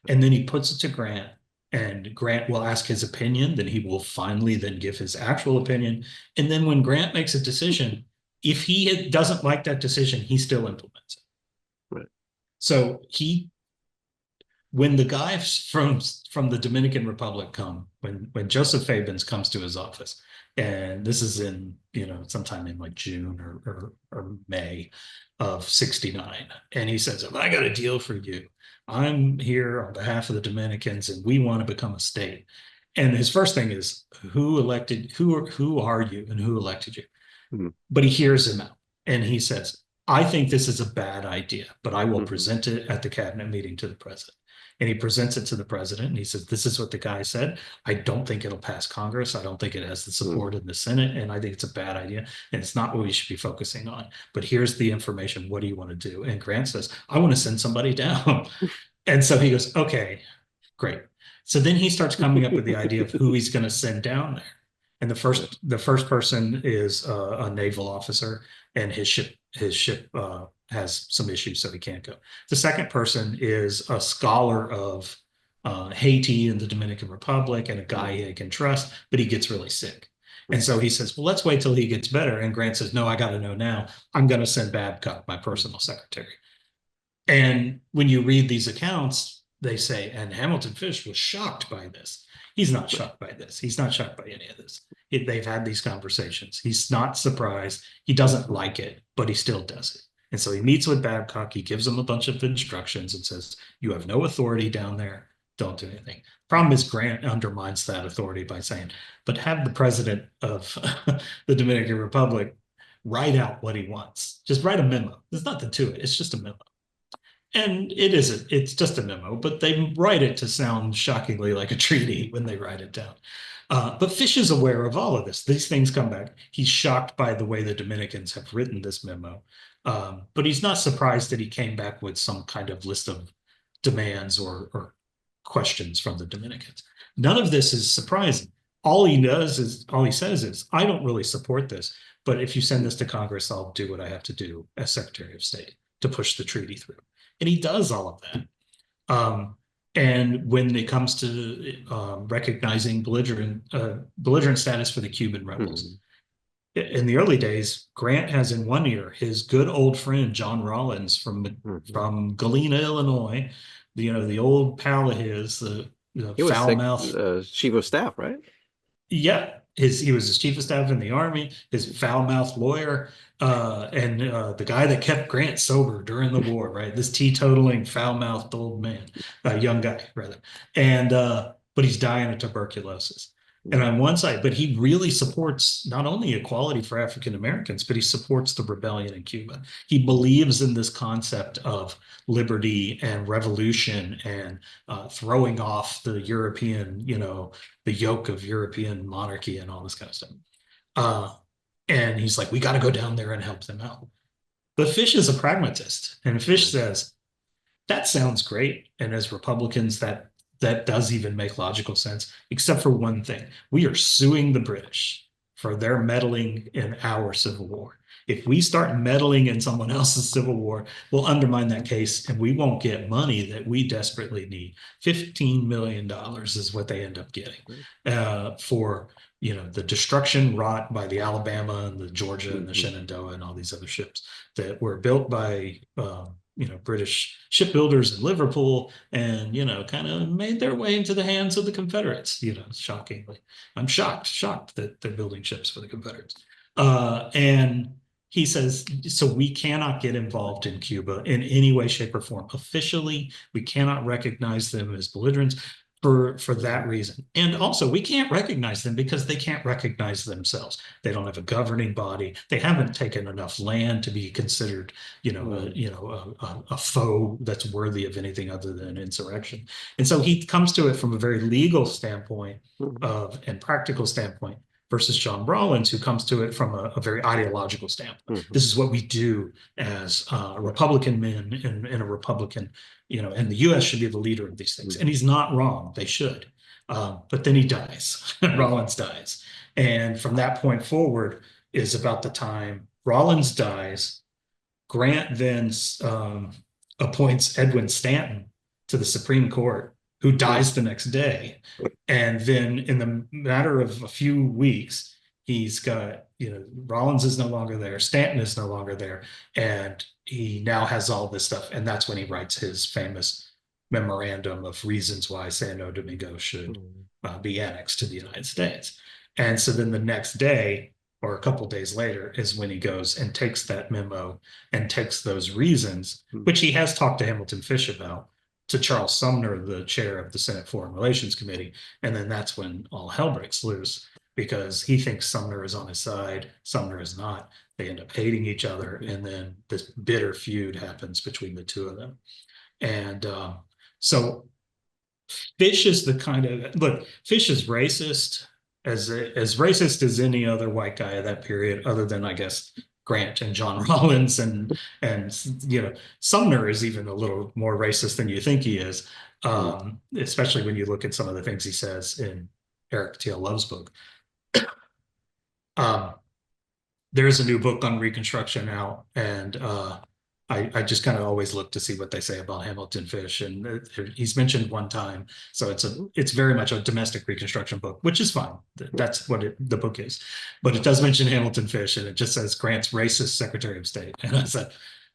And then he puts it to Grant, and Grant will ask his opinion. Then he will finally then give his actual opinion. And then when Grant makes a decision, if he doesn't like that decision, he still implements it.
Right.
So when the guys from the Dominican Republic come, when Joseph Fabens comes to his office, and this is in sometime in like June or May of '69, and he says, "I got a deal for you. I'm here on behalf of the Dominicans, and we want to become a state." And his first thing is, who are you, and who elected you?
Hmm.
But he hears him out, and he says, "I think this is a bad idea, but I will
Hmm.
present it at the cabinet meeting to the president." And he presents it to the president and he says, "This is what the guy said. I don't think it'll pass Congress. I don't think it has the
Hmm.
support in the Senate. And I think it's a bad idea. And it's not what we should be focusing on. But here's the information. What do you want to do?" And Grant says, "I want to send somebody down." And so he goes, "Okay, great." So then he starts coming up with the idea of who he's going to send down there. And the
Right.
first person is a naval officer, and his ship has some issues, so he can't go. The second person is a scholar of Haiti and the Dominican Republic, and a guy
Hmm.
he can trust, but he gets really sick. And
Right.
so he says, "Well, let's wait till he gets better." And Grant says, "No, I got to know now. I'm going to send Babcock, my personal secretary." And when you read these accounts, they say, and Hamilton Fish was shocked by this. He's not
Right.
shocked by this. He's not shocked by any of this. They've had these conversations. He's not surprised. He doesn't like it, but he still does it. And so he meets with Babcock. He gives him a bunch of instructions and says, "You have no authority down there. Don't do anything." Problem is, Grant undermines that authority by saying, "But have the president of the Dominican Republic write out what he wants. Just write a memo. There's nothing to it. It's just a memo." And it isn't, it's just a memo, but they write it to sound shockingly like a treaty when they write it down. But Fish is aware of all of this. These things come back. He's shocked by the way the Dominicans have written this memo. But he's not surprised that he came back with some kind of list of demands or questions from the Dominicans. None of this is surprising. All he says is, "I don't really support this, but if you send this to Congress, I'll do what I have to do as Secretary of State to push the treaty through." And he does all of that. And when it comes to recognizing belligerent status for the Cuban rebels,
Hmm.
in the early days, Grant has in one ear his good old friend John Rollins
Hmm.
from Galena, Illinois, the old pal of his, the
He was
foul
sick,
mouth.
chief of staff, right?
Yeah, he was his chief of staff in the army, his foul-mouthed lawyer, and the guy that kept Grant sober during the war, right? This teetotaling, foul-mouthed old man, young guy rather, and but he's dying of tuberculosis. And
Mhm.
on one side, but he really supports not only equality for African Americans, but he supports the rebellion in Cuba. He believes in this concept of liberty and revolution and throwing off the European, the yoke of European monarchy and all this kind of stuff. Uh, and he's like, we got to go down there and help them out. But Fish is a pragmatist, and Fish
Mhm.
says, that sounds great. And as Republicans, that does even make logical sense, except for one thing. We are suing the British for their meddling in our Civil War. If we start meddling in someone else's Civil War, we'll undermine that case and we won't get money that we desperately need. $15 million is what they end up getting for the destruction wrought by the Alabama and the Georgia and the
Mhm.
Shenandoah and all these other ships that were built by British shipbuilders in Liverpool and, kind of made their way into the hands of the Confederates, shockingly. I'm shocked that they're building ships for the Confederates. And he says, so we cannot get involved in Cuba in any way, shape, or form. Officially, we cannot recognize them as belligerents for that reason. And also, we can't recognize them because they can't recognize themselves. They don't have a governing body. They haven't taken enough land to be considered
Mhm.
a foe that's worthy of anything other than insurrection. And so he comes to it from a very legal standpoint
Mhm.
of and practical standpoint versus John Rawlins, who comes to it from a very ideological standpoint.
Mhm.
This is what we do as Republican men in a Republican, and the U.S. should be the leader of these things. And
Mhm.
he's not wrong; they should. But then he dies. Rawlins dies, and from that point forward is about the time Rawlins dies. Grant then appoints Edwin Stanton to the Supreme Court, who
Mhm.
dies the next day. And then, in the matter of a few weeks, he's got, Rollins is no longer there, Stanton is no longer there, and he now has all this stuff. And that's when he writes his famous memorandum of reasons why Santo Domingo should
Mhm.
be annexed to the United States. And so then the next day, or a couple days later, is when he goes and takes that memo and takes those reasons,
Mhm.
which he has talked to Hamilton Fish about, to Charles Sumner, the chair of the Senate Foreign Relations Committee. And then that's when all hell breaks loose because he thinks Sumner is on his side. Sumner is not. They end up hating each other.
Mhm.
And then this bitter feud happens between the two of them. And so Fish is the kind of look. Fish is racist, as racist as any other white guy of that period, other than I guess Grant and John Rollins and Sumner is even a little more racist than you think he is,
Mhm.
especially when you look at some of the things he says in Eric T. L. Love's book. Um, there's a new book on Reconstruction out, and I just kind of always look to see what they say about Hamilton Fish, and he's mentioned one time, so it's very much a domestic Reconstruction book, which is fine. That's what the book is, but it does mention Hamilton Fish, and it just says Grant's racist Secretary of State, and I said,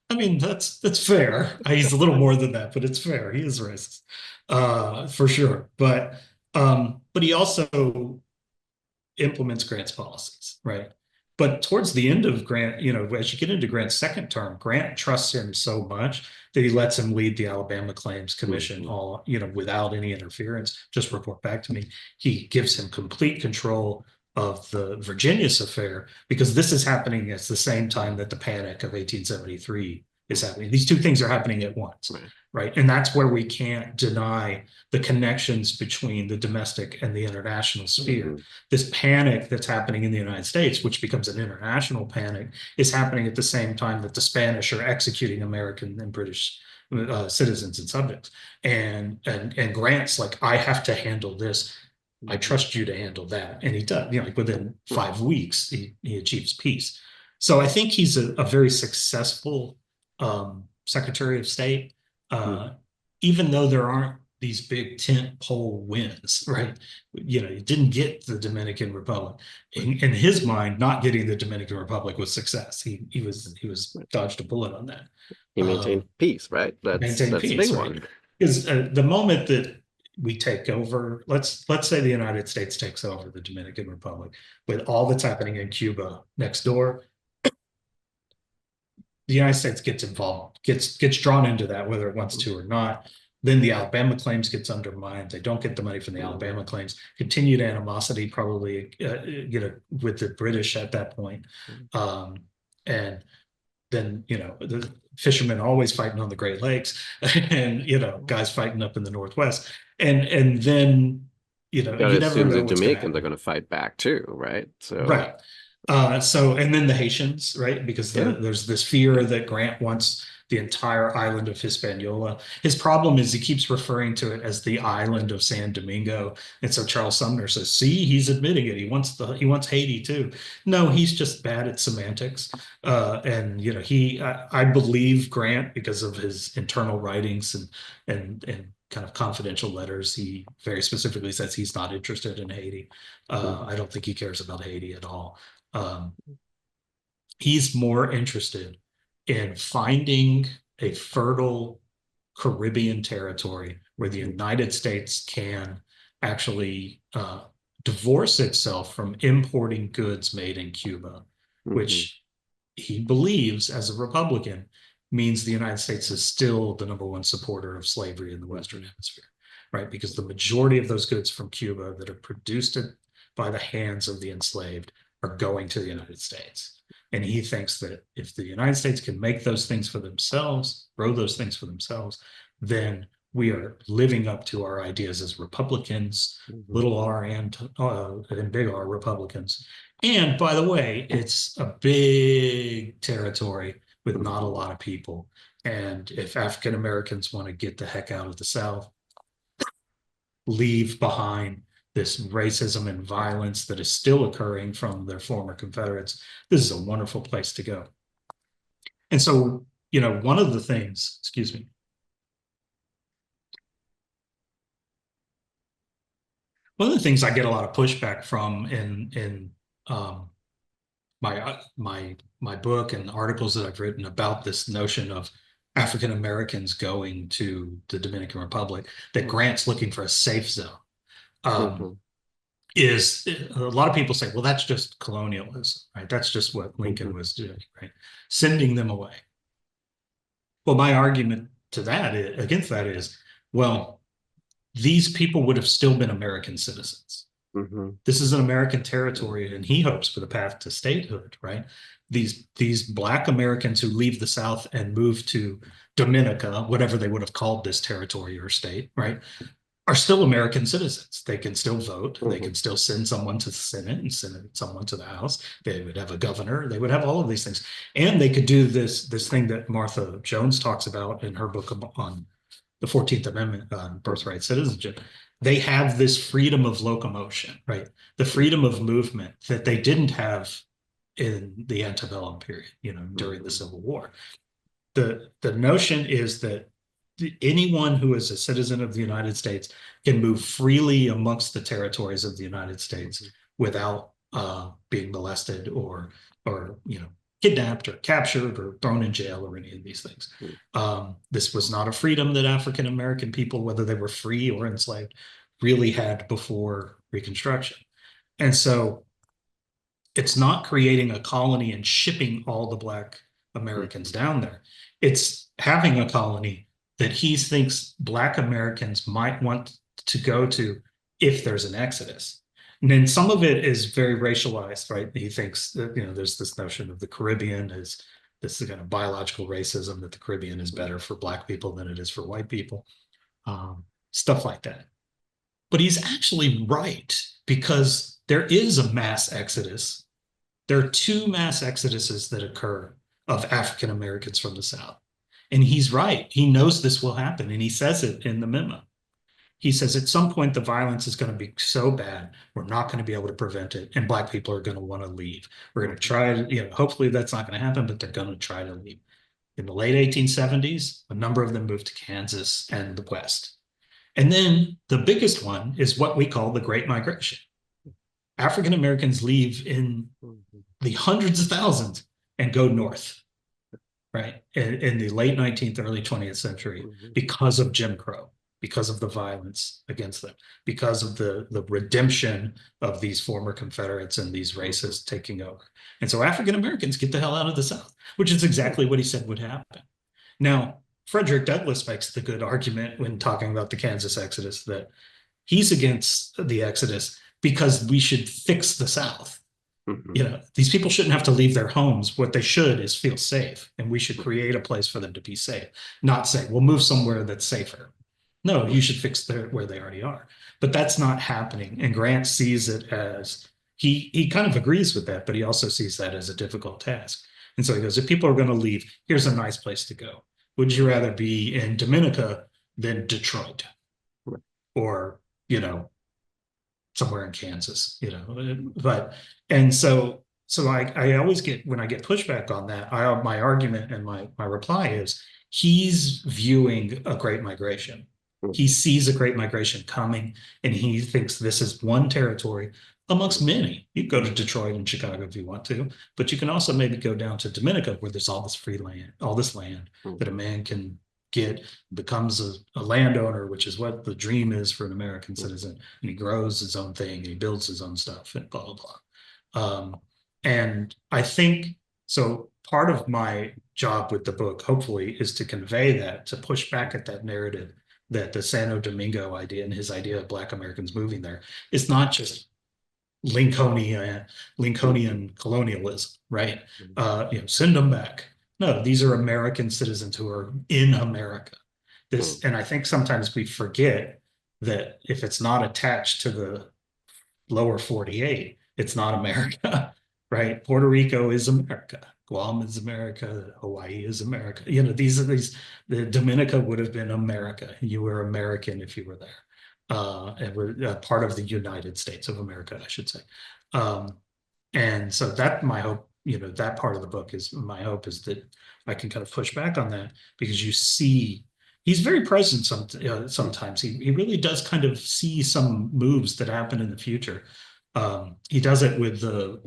I mean that's fair. He's a little more than that, but it's fair. He is racist, for sure. But he also implements Grant's policies, right? But towards the end of Grant, as you get into Grant's second term, Grant trusts him so much that he lets him lead the Alabama Claims Commission
Mhm.
all, without any interference, just report back to me. He gives him complete control of the Virginius affair because this is happening at the same time that the panic of 1873 is
Mhm.
happening. These two things are happening at once,
Right.
right? And that's where we can't deny the connections between the domestic and the international sphere.
Mhm.
This panic that's happening in the United States, which becomes an international panic, is happening at the same time that the Spanish are executing American and British citizens and subjects. And Grant's like, I have to handle this. I
Mhm.
trust you to handle that. And he does, like within
Right.
5 weeks, he achieves peace. So I think he's a very successful Secretary of State, uh,
Mhm.
even though there aren't these big tent pole wins, right? You didn't get the Dominican Republic.
Right.
In his mind, not getting the Dominican Republic was success. He was
Right.
dodged a bullet on that.
He maintained
Um,
peace, right? That's
Maintain
that's a big
peace, right?
one.
Because the moment that we take over, let's say the United States takes over the Dominican Republic with all that's happening in Cuba next door. The United States gets involved, gets drawn into that, whether it wants to or not. Then the Alabama claims gets undermined. They don't get the money from the Alabama claims. Continued animosity, probably, with the British at that point. Um, and then, the fishermen always fighting on the Great Lakes, and guys fighting up in the Northwest, and then
You got to
you never
assume
know
the
what's going to
Jamaicans are
happen.
going to fight back too, right? So,
Right. And then the Haitians, right? Because
yeah.
there's this fear that Grant wants the entire island of Hispaniola. His problem is he keeps referring to it as the island of San Domingo. And so Charles Sumner says, see, he's admitting it. He wants Haiti too. No, he's just bad at semantics. And I believe Grant because of his internal writings and kind of confidential letters. He very specifically says he's not interested in Haiti.
Mhm.
I don't think he cares about Haiti at all. Um, he's more interested in finding a fertile Caribbean territory where the
Mhm.
United States can actually divorce itself from importing goods made in Cuba,
Mhm.
which he believes, as a Republican, means the United States is still the number one supporter of slavery in the Western
Mhm.
Hemisphere, right? Because the majority of those goods from Cuba that are produced by the hands of the enslaved are going to the United States. And he thinks that if the United States can make those things for themselves, grow those things for themselves, then we are living up to our ideas as Republicans,
Mhm.
little r and big R Republicans. And by the way, it's a big territory with not a
Mhm.
lot of people. And if African Americans want to get the heck out of the South, leave behind this racism and violence that is still occurring from their former Confederates, this is a wonderful place to go. And so, one of the things, excuse me, one of the things I get a lot of pushback from in um, my book and articles that I've written about this notion of African Americans going to the Dominican Republic, that
Mhm.
Grant's looking for a safe zone. Um,
Mhm.
is a lot of people say, well, that's just colonialism, right? That's just what Lincoln
Mhm.
was doing, right? Sending them away. Well, my argument to that against that is, well, these people would have still been American citizens.
Mhm.
This is an American territory, and he hopes for the path to statehood, right? These Black Americans who leave the South and move to Dominica, whatever they would have called this territory or state, right, are still American citizens. They can still vote. They
Mhm.
can still send someone to the Senate and send someone to the House. They would have a governor. They would have all of these things, and they could do this thing that Martha Jones talks about in her book on the 14th Amendment on
Mhm.
birthright citizenship. They have this freedom of locomotion, right? The freedom of movement that they didn't have in the antebellum period, during the
Mhm.
Civil War. The notion is that anyone who is a citizen of the United States can move freely amongst the territories of the United States
Mhm.
without being molested or kidnapped or captured or thrown in jail or any of these things. This was not a freedom that African American people, whether they were free or enslaved, really had before Reconstruction. And so it's not creating a colony and shipping all the Black Americans
Mhm.
down there. It's having a colony that he thinks Black Americans might want to go to if there's an exodus. And then some of it is very racialized, right? He thinks that, there's this notion of the Caribbean as this kind of biological racism, that the Caribbean is better for Black people than it is for white people, stuff like that. But he's actually right, because there is a mass exodus. There are two mass exoduses that occur of African Americans from the South. And he's right. He knows this will happen. And he says it in the memo. He says at some point the violence is going to be so bad, we're not going to be able to prevent it. And Black people are going to want to leave. We're going to
Mhm.
try to, hopefully that's not going to happen, but they're going to try to leave. In the late 1870s, a number of them moved to Kansas and the West. And then the biggest one is what we call the Great Migration. African Americans leave in
Mhm.
the hundreds of thousands and go north, right? In the late 19th, early 20th century
Mhm.
because of Jim Crow. because of the violence against them, because of the redemption of these former Confederates and these
Mhm.
racists taking over. And so African Americans get the hell out of the South, which is
Yeah.
exactly what he said would happen. Now, Frederick Douglass makes the good argument when talking about the Kansas Exodus that he's against the Exodus because we should fix the South.
Mhm.
You know, these people shouldn't have to leave their homes. What they should is feel safe, and we should create a place for them to be safe, not say, we'll move somewhere that's safer. No, you should fix where they already are. But that's not happening. And Grant sees it as he kind of agrees with that, but he also sees that as a difficult task. And so he goes, if people are going to leave, here's a nice place to go. Would you rather be in Dominica than Detroit
Right.
or, you know, somewhere in Kansas, you know. But and so I always get when I get pushback on that, my argument and my reply is he's viewing a great migration. He
Mhm.
sees a great migration coming, and he thinks this is one territory amongst many. You can go to Detroit and Chicago if you want to, but you can also maybe go down to Dominica where there's all this free land, all this land that a
Mhm.
man can get, becomes a landowner, which is what the dream is for an American citizen. And he grows his own thing and he builds his own stuff and blah, blah, blah. And I think so. Part of my job with the book, hopefully, is to convey that, to push back at that narrative that the Santo Domingo idea and his idea of Black Americans moving there is not just
Mhm.
Lincolnian colonialism, right?
Mhm.
Send them back. No, these are American citizens who are in America.
Mhm.
And I think sometimes we forget that if it's not attached to the lower 48, it's not America, right? Puerto Rico is America. Guam is America. Hawaii is America. You know, the Dominica would have been America. You were American if you were there. And we're part of the United States of America, I should say. Um, and so that my hope, that part of the book is my hope is that I can kind of push back on that because you see he's very present sometimes. He really does kind of see some moves that happen in the future. He does it with the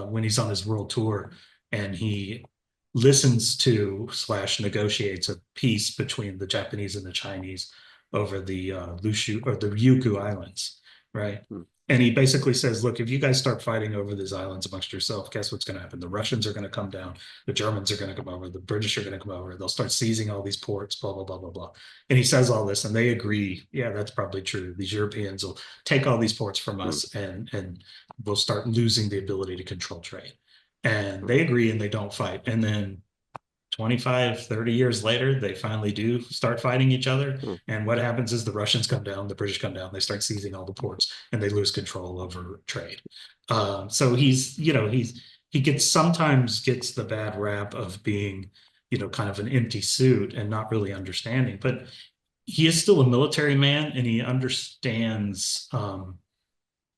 when he's on his world tour and he listens to slash negotiates a peace between the Japanese and the Chinese over the Lushu or the Ryukyu Islands, right?
Mhm.
And he basically says, look, if you guys start fighting over these islands amongst yourself, guess what's going to happen? The Russians are going to come down. The Germans are going to come over. The British are going to come over. They'll start seizing all these ports, blah, blah, blah, blah, blah. And he says all this, and they agree. Yeah, that's probably true. These Europeans will take all these ports from
Mhm.
us, and we'll start losing the ability to control trade. And
Mhm.
they agree and they don't fight. And then 25, 30 years later, they finally do start fighting each other.
Mhm.
And what happens is the Russians come down, the British come down, they start seizing all the ports and they lose control over trade. So he sometimes gets the bad rap of being, kind of an empty suit and not really understanding, but he is still a military man and he understands,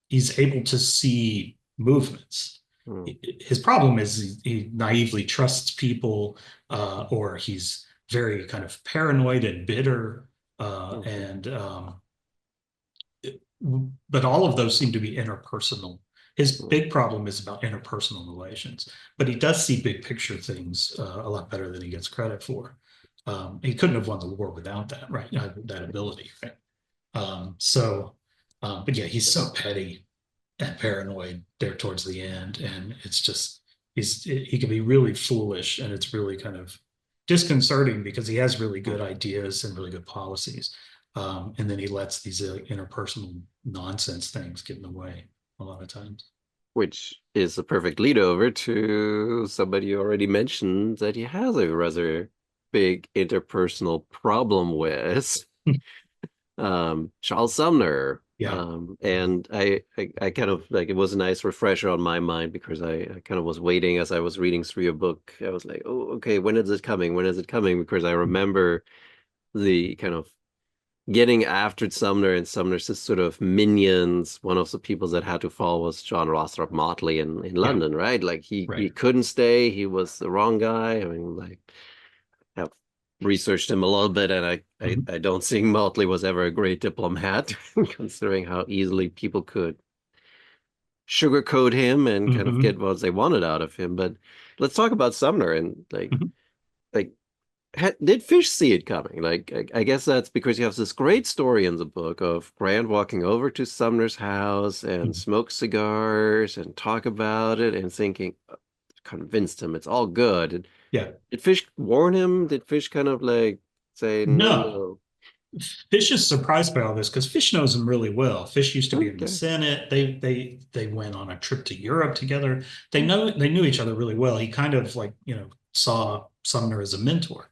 he's able to see movements.
Mhm.
His problem is he naively trusts people, or he's very kind of paranoid and bitter,
Mhm.
and but all of those seem to be interpersonal. His
Mhm.
big problem is about interpersonal relations, but he does see big picture things a lot better than he gets credit for. He couldn't have won the war without that, right? That ability, right? But yeah, he's so petty and paranoid there towards the end, and it's just he can be really foolish, and it's really kind of disconcerting because he has really good
Mhm.
ideas and really good policies, and then he lets these interpersonal nonsense things get in the way a lot of times.
Which is a perfect lead over to somebody you already mentioned that he has a rather big interpersonal problem with, Charles Sumner.
Yeah.
And I kind of like it was a nice refresher on my mind because I kind of was waiting as I was reading through your book. I was like, oh, okay, when is it coming? When is it coming? Because I remember the kind of getting after Sumner and Sumner's sort of minions. One of the people that had to fall was John Rothrop Motley in
Yeah.
London, right? Like he
Right.
couldn't stay. He was the wrong guy. I mean, like I've researched him a little bit, and
Hmm.
I don't think Motley was ever a great diplomat, considering how easily people could sugarcoat him and kind of
Hmm.
get what they wanted out of him. But let's talk about Sumner and
Hmm.
like Did Fish see it coming? Like, I guess that's because you have this great story in the book of Grant walking over to Sumner's house and smoke cigars and talk about it and thinking, convinced him it's all good.
Yeah.
Did Fish warn him? Did Fish kind of like say, no,
No,
no?
Fish is surprised by all this because Fish knows him really well. Fish used to be in the
Okay.
Senate. They went on a trip to Europe together.
Hmm.
They knew each other really well. He kind of like, saw Sumner as a mentor.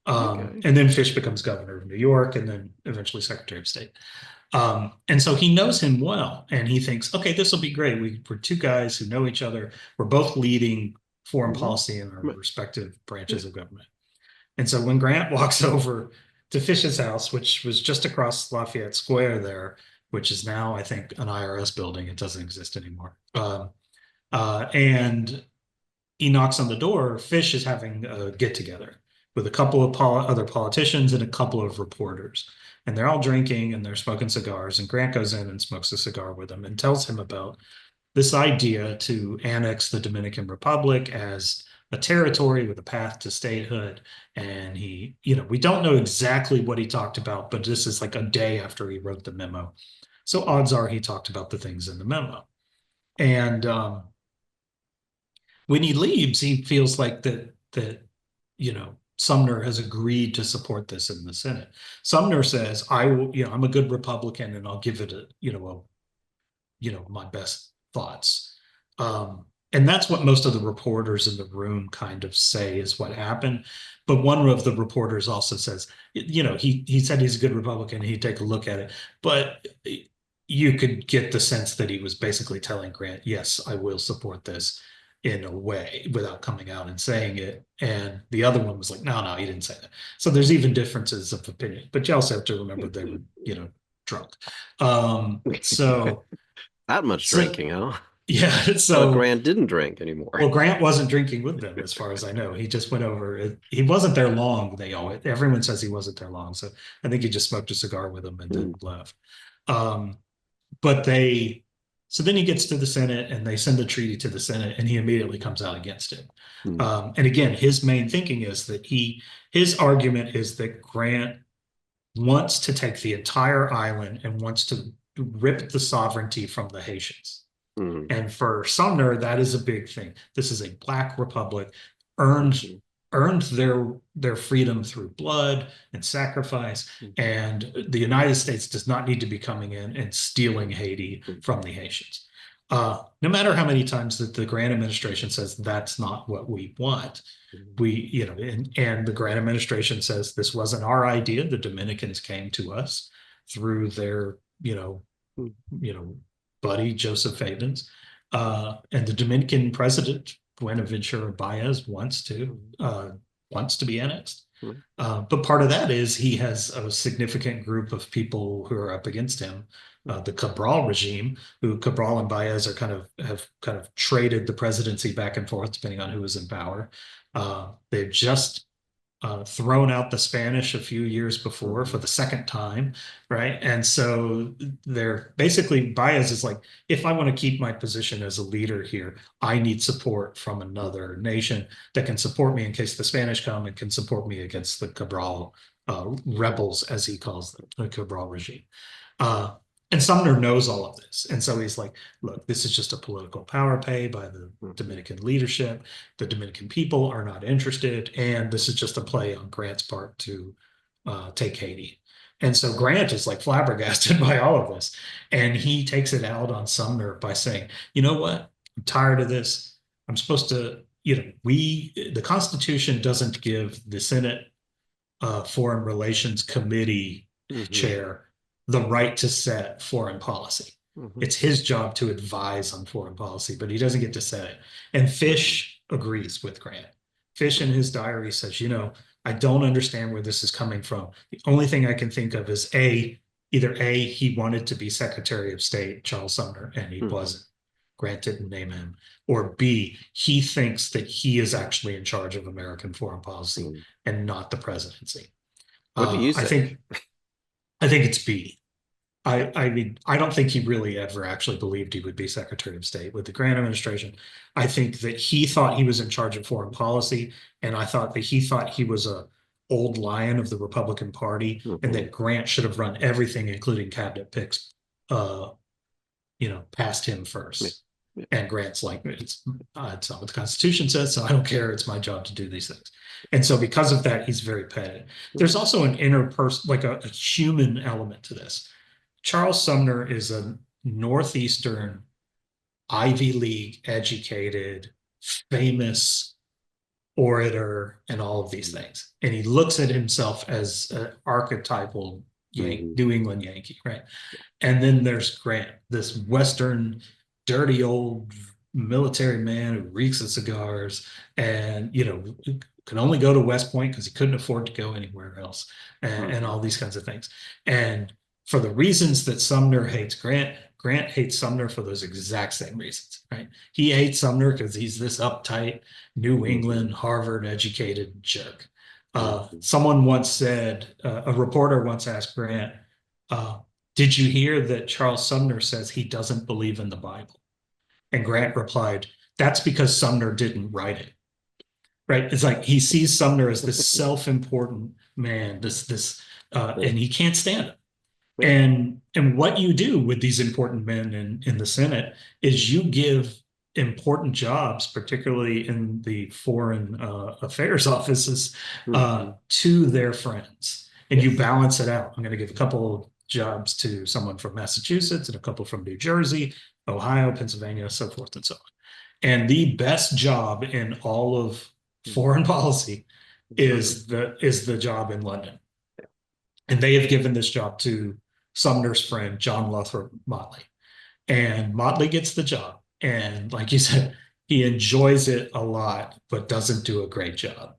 Okay.
And then Fish becomes governor of New York and then eventually Secretary of State. And so he knows him well, and he thinks, okay, this will be great. We're two guys who know each other. We're both leading foreign
Hmm.
policy in our respective
Yeah.
branches of government. And so when Grant walks over to Fish's house, which was just across Lafayette Square there, which is now, I think, an IRS building, it doesn't exist anymore. And he knocks on the door. Fish is having a get together with a couple of other politicians and a couple of reporters. And they're all drinking and they're smoking cigars. And Grant goes in and smokes a cigar with them and tells him about this idea to annex the Dominican Republic as a territory with a path to statehood. And we don't know exactly what he talked about, but this is like a day after he wrote the memo. So odds are he talked about the things in the memo. And when he leaves, he feels like that Sumner has agreed to support this in the Senate. Sumner says, "I will, I'm a good Republican, and I'll give it my best thoughts." And that's what most of the reporters in the room kind of say is what happened. But one of the reporters also says, he said he's a good Republican. He'd take a look at it, but you could get the sense that he was basically telling Grant, "Yes, I will support this." In a way, without coming out and saying it. And the other one was like, no, no, he didn't say that. So there's even differences of opinion. But you also have to remember they were, drunk. So
That much
so
drinking, huh?
yeah,
Well,
so
Grant didn't drink anymore.
well, Grant wasn't drinking with them, as far as I know. He just went over. He wasn't there long. Everyone says he wasn't there long, so I think he just smoked a cigar with them and then
Hmm.
left. Um, but they, so then he gets to the Senate and they send the treaty to the Senate, and he immediately comes out against it.
Hmm.
And again, his main thinking is that his argument is that Grant wants to take the entire island and wants to rip the sovereignty from the Haitians.
Hmm.
And for Sumner, that is a big thing. This is a black republic, earned
Hmm.
earned their freedom through blood and sacrifice.
Hmm.
And the United States does not need to be coming in and stealing Haiti from the Haitians. No matter how many times that the Grant administration says that's not what we want,
Hmm.
and the Grant administration says this wasn't our idea. The Dominicans came to us through their, you know, buddy Joseph Havens, and the Dominican president Buenaventura Baez wants to be annexed.
Hmm.
But part of that is he has a significant group of people who are up against him.
Hmm.
The Cabral regime, who Cabral and Baez are have kind of traded the presidency back and forth depending on who is in power. They've just thrown out the Spanish a few years before for
Hmm.
the second time, right? And so they're basically Baez is like, if I want to keep my position as a leader here, I need support from another nation that can support me in case the Spanish come and can support me against the Cabral rebels, as he calls them, the Cabral regime. Uh, and Sumner knows all of this. And so he's like, look, this is just a political power play by the
Hmm.
Dominican leadership. The Dominican people are not interested. And this is just a play on Grant's part to take Haiti. And so Grant is like flabbergasted by all of this. And he takes it out on Sumner by saying, you know what? I'm tired of this. I'm supposed to, the Constitution doesn't give the Senate Foreign Relations Committee
Hmm.
chair the right to set foreign policy.
Hmm.
It's his job to advise on foreign policy, but he doesn't get to set it. And
Hmm.
Fish agrees with Grant. Fish in his diary says, I don't understand where this is coming from. The only thing I can think of is either A, he wanted to be Secretary of State, Charles Sumner, and he
Hmm.
wasn't. Grant didn't name him. Or B, he thinks that he is actually in charge of American foreign policy
Hmm.
and not the presidency.
What do you
I
say?
think I think it's B. I mean, I don't think he really ever actually believed he would be Secretary of State with the Grant administration. I think that he thought he was in charge of foreign policy, and I thought that he thought he was a old lion of the Republican Party, and
Hmm.
that Grant should have run everything, including cabinet picks, uh, past him
Yeah.
first.
Yeah.
And Grant's like, it's not what the Constitution says, so I don't care. It's my job to do these things. And so because of that, he's very petty. There's
Hmm.
also an interperson, like a human element to this. Charles Sumner is a Northeastern Ivy League educated, famous orator, and all of these things. And he looks at himself as an archetypal
Hmm.
New England Yankee, right? And then there's Grant, this Western, dirty old military man who reeks of cigars and, can only go to West Point because he couldn't afford to go anywhere else and
Hmm.
all these kinds of things. And for the reasons that Sumner hates Grant, Grant hates Sumner for those exact same reasons, right? He hates Sumner because he's this uptight, New
Hmm.
England, Harvard educated jerk.
Hmm.
Someone once said, a reporter once asked Grant, uh, did you hear that Charles Sumner says he doesn't believe in the Bible? And Grant replied, that's because Sumner didn't write it. Right? It's like he sees Sumner as this self-important man,
Yeah.
and he can't stand it.
Yeah.
And what you do with these important men in the Senate is you give important jobs, particularly in the foreign affairs offices,
Hmm.
to their friends, and you
Yes.
balance it out. I'm going to give a couple of jobs to someone from Massachusetts and a couple from New Jersey, Ohio, Pennsylvania, so forth and so on. And the best job in all of foreign policy
It's London.
is the job in London. And they have given this job to Sumner's friend, John Lothrop Motley. And Motley gets the job. And like you said, he enjoys it a lot, but doesn't do a great job.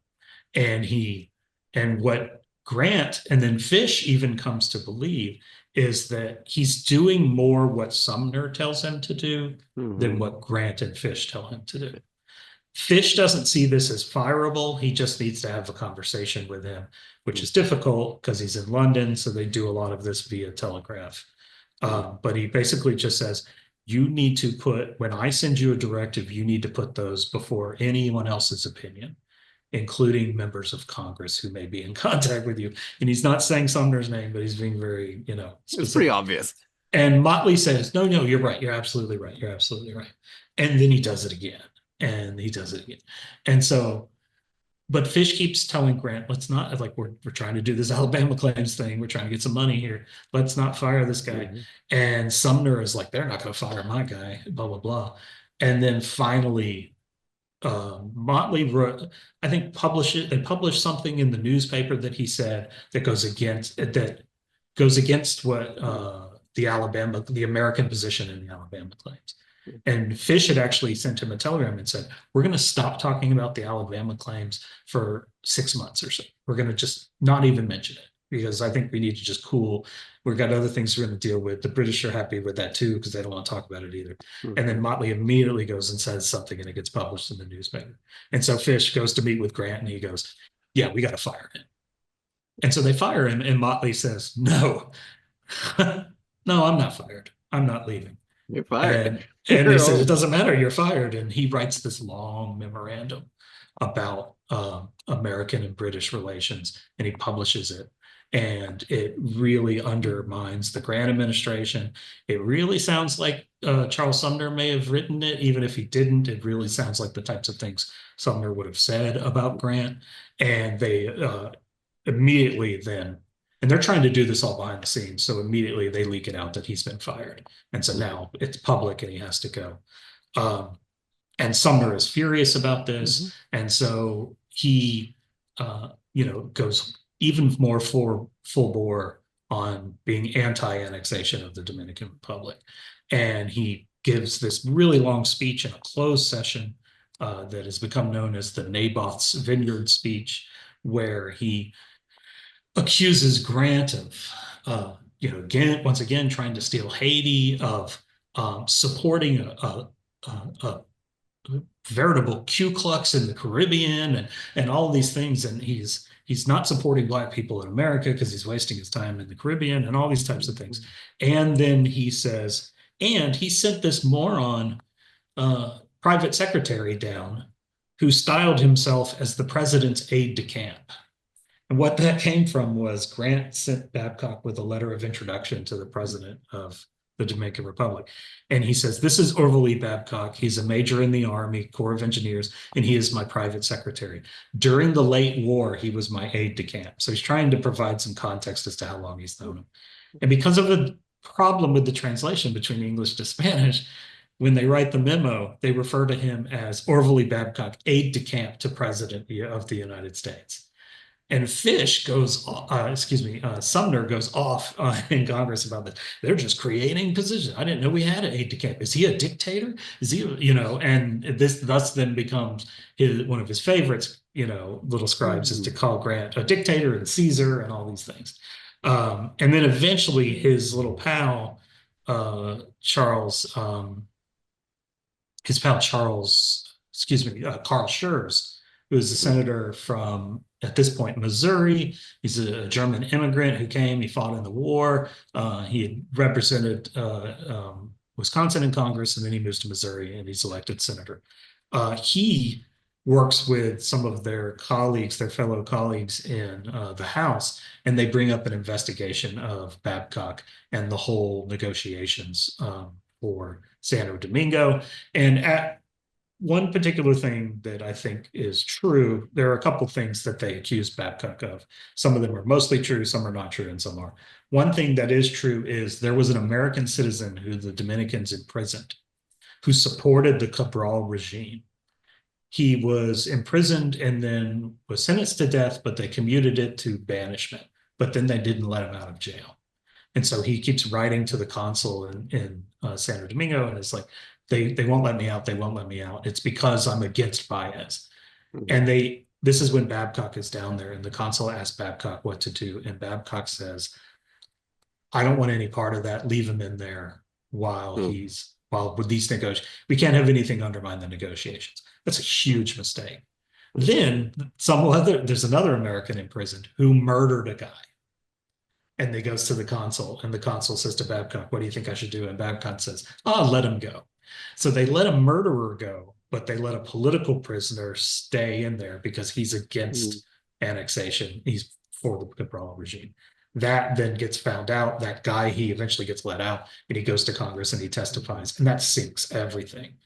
And what Grant and then Fish even comes to believe is that he's doing more what Sumner tells him to do than
Hmm.
what Grant and Fish tell him to do. Fish doesn't see this as fireable. He just needs to have a conversation with him, which is difficult because he's in London. So they do a lot of this via telegraph. But he basically just says, you need to put, when I send you a directive, you need to put those before anyone else's opinion, including members of Congress who may be in contact with you. And he's not saying Sumner's name, but he's being very,
It's pretty
specific.
obvious.
And Motley says, no, no, you're right. You're absolutely right. You're absolutely right. And then he does it again. And he does it again. And so, but Fish keeps telling Grant, let's not, like, we're trying to do this Alabama claims thing. We're trying to get some money here. Let's not fire this guy.
Hmm.
And Sumner is like, they're not going to fire my guy, blah, blah, blah. And then finally, Motley wrote, I think, they published something in the newspaper that he said that goes against what the American position in the Alabama claims. And Fish had actually sent him a telegram and said, we're going to stop talking about the Alabama claims for 6 months or so. We're going to just not even mention it because I think we need to just cool. We've got other things we're going to deal with. The British are happy with that too because they don't want to talk about it either. And then
Hmm.
Motley immediately goes and says something and it gets published in the newspaper. And so Fish goes to meet with Grant and he goes, yeah, we got to fire him. And so they fire him and Motley says, no, no, I'm not fired. I'm not leaving.
You're fired.
And they
You're
said, it
all.
doesn't matter, you're fired. And he writes this long memorandum about American and British relations, and he publishes it. And it really undermines the Grant administration. It really sounds like Charles Sumner may have written it, even if he didn't. It really sounds like the types of things Sumner would have said about Grant. And they immediately then, and they're trying to do this all behind the scenes. So immediately they leak it out that he's been fired. And so now it's public and he has to go. Um, and Sumner is furious about
Hmm.
this. And so he, goes even more for full bore on being anti-annexation of the Dominican Republic. And he gives this really long speech in a closed session that has become known as the Naboth's Vineyard speech, where he accuses Grant of, again, once again, trying to steal Haiti, of supporting a veritable Ku Klux in the Caribbean, and all of these things. And he's not supporting Black people in America because he's wasting his time in the Caribbean and all these types of things. And then he says, and he sent this moron private secretary down who styled himself as the president's aide de camp. And what that came from was Grant sent Babcock with a letter of introduction to the president of the Dominican Republic. And he says, "This is Orville E. Babcock. He's a major in the Army Corps of Engineers, and he is my private secretary. During the late war, he was my aide de camp." So he's trying to provide some context as to how long he's known him. And because of a problem with the translation between English to Spanish, when they write the memo, they refer to him as Orville E. Babcock, aide de camp to President of the United States. And Sumner goes off in Congress about this. They're just creating positions. I didn't know we had an aide de camp. Is he a dictator? Is he, and this thus then becomes one of his favorites, little scribes, is to
Mhm.
call Grant a dictator and Caesar and all these things. And then eventually his little pal, Charles, Carl Schurz, who is a senator from, at this point, Missouri. He's a German immigrant who came, he fought in the war. He had represented Wisconsin in Congress, and then he moves to Missouri and he's elected senator. He works with some of their colleagues, their fellow colleagues in the House, and they bring up an investigation of Babcock and the whole negotiations for Santo Domingo. And at one particular thing that I think is true, there are a couple things that they accuse Babcock of. Some of them are mostly true, some are not true, and some are. One thing that is true is there was an American citizen who the Dominicans imprisoned who supported the Cabral regime. He was imprisoned and then was sentenced to death, but they commuted it to banishment. But then they didn't let him out of jail. And so he keeps writing to the consul in Santo Domingo, and it's like, they won't let me out. They won't let me out. It's because I'm against Baez.
Mhm.
And this is when Babcock is down there, and the consul asks Babcock what to do. And Babcock says, "I don't want any part of that. Leave him in there
Mhm.
while with these negotiations. We can't have anything undermine the negotiations." That's a huge mistake. Then there's another American imprisoned who murdered a guy, and they goes to the consul, and the consul says to Babcock, "What do you think I should do?" And Babcock says, "Oh, let him go." So they let a murderer go, but they let a political prisoner stay in there because he's
Mhm.
against annexation. He's for the Cabral regime. That then gets found out. That guy, he eventually gets let out, and he goes to Congress and he testifies, and that sinks everything.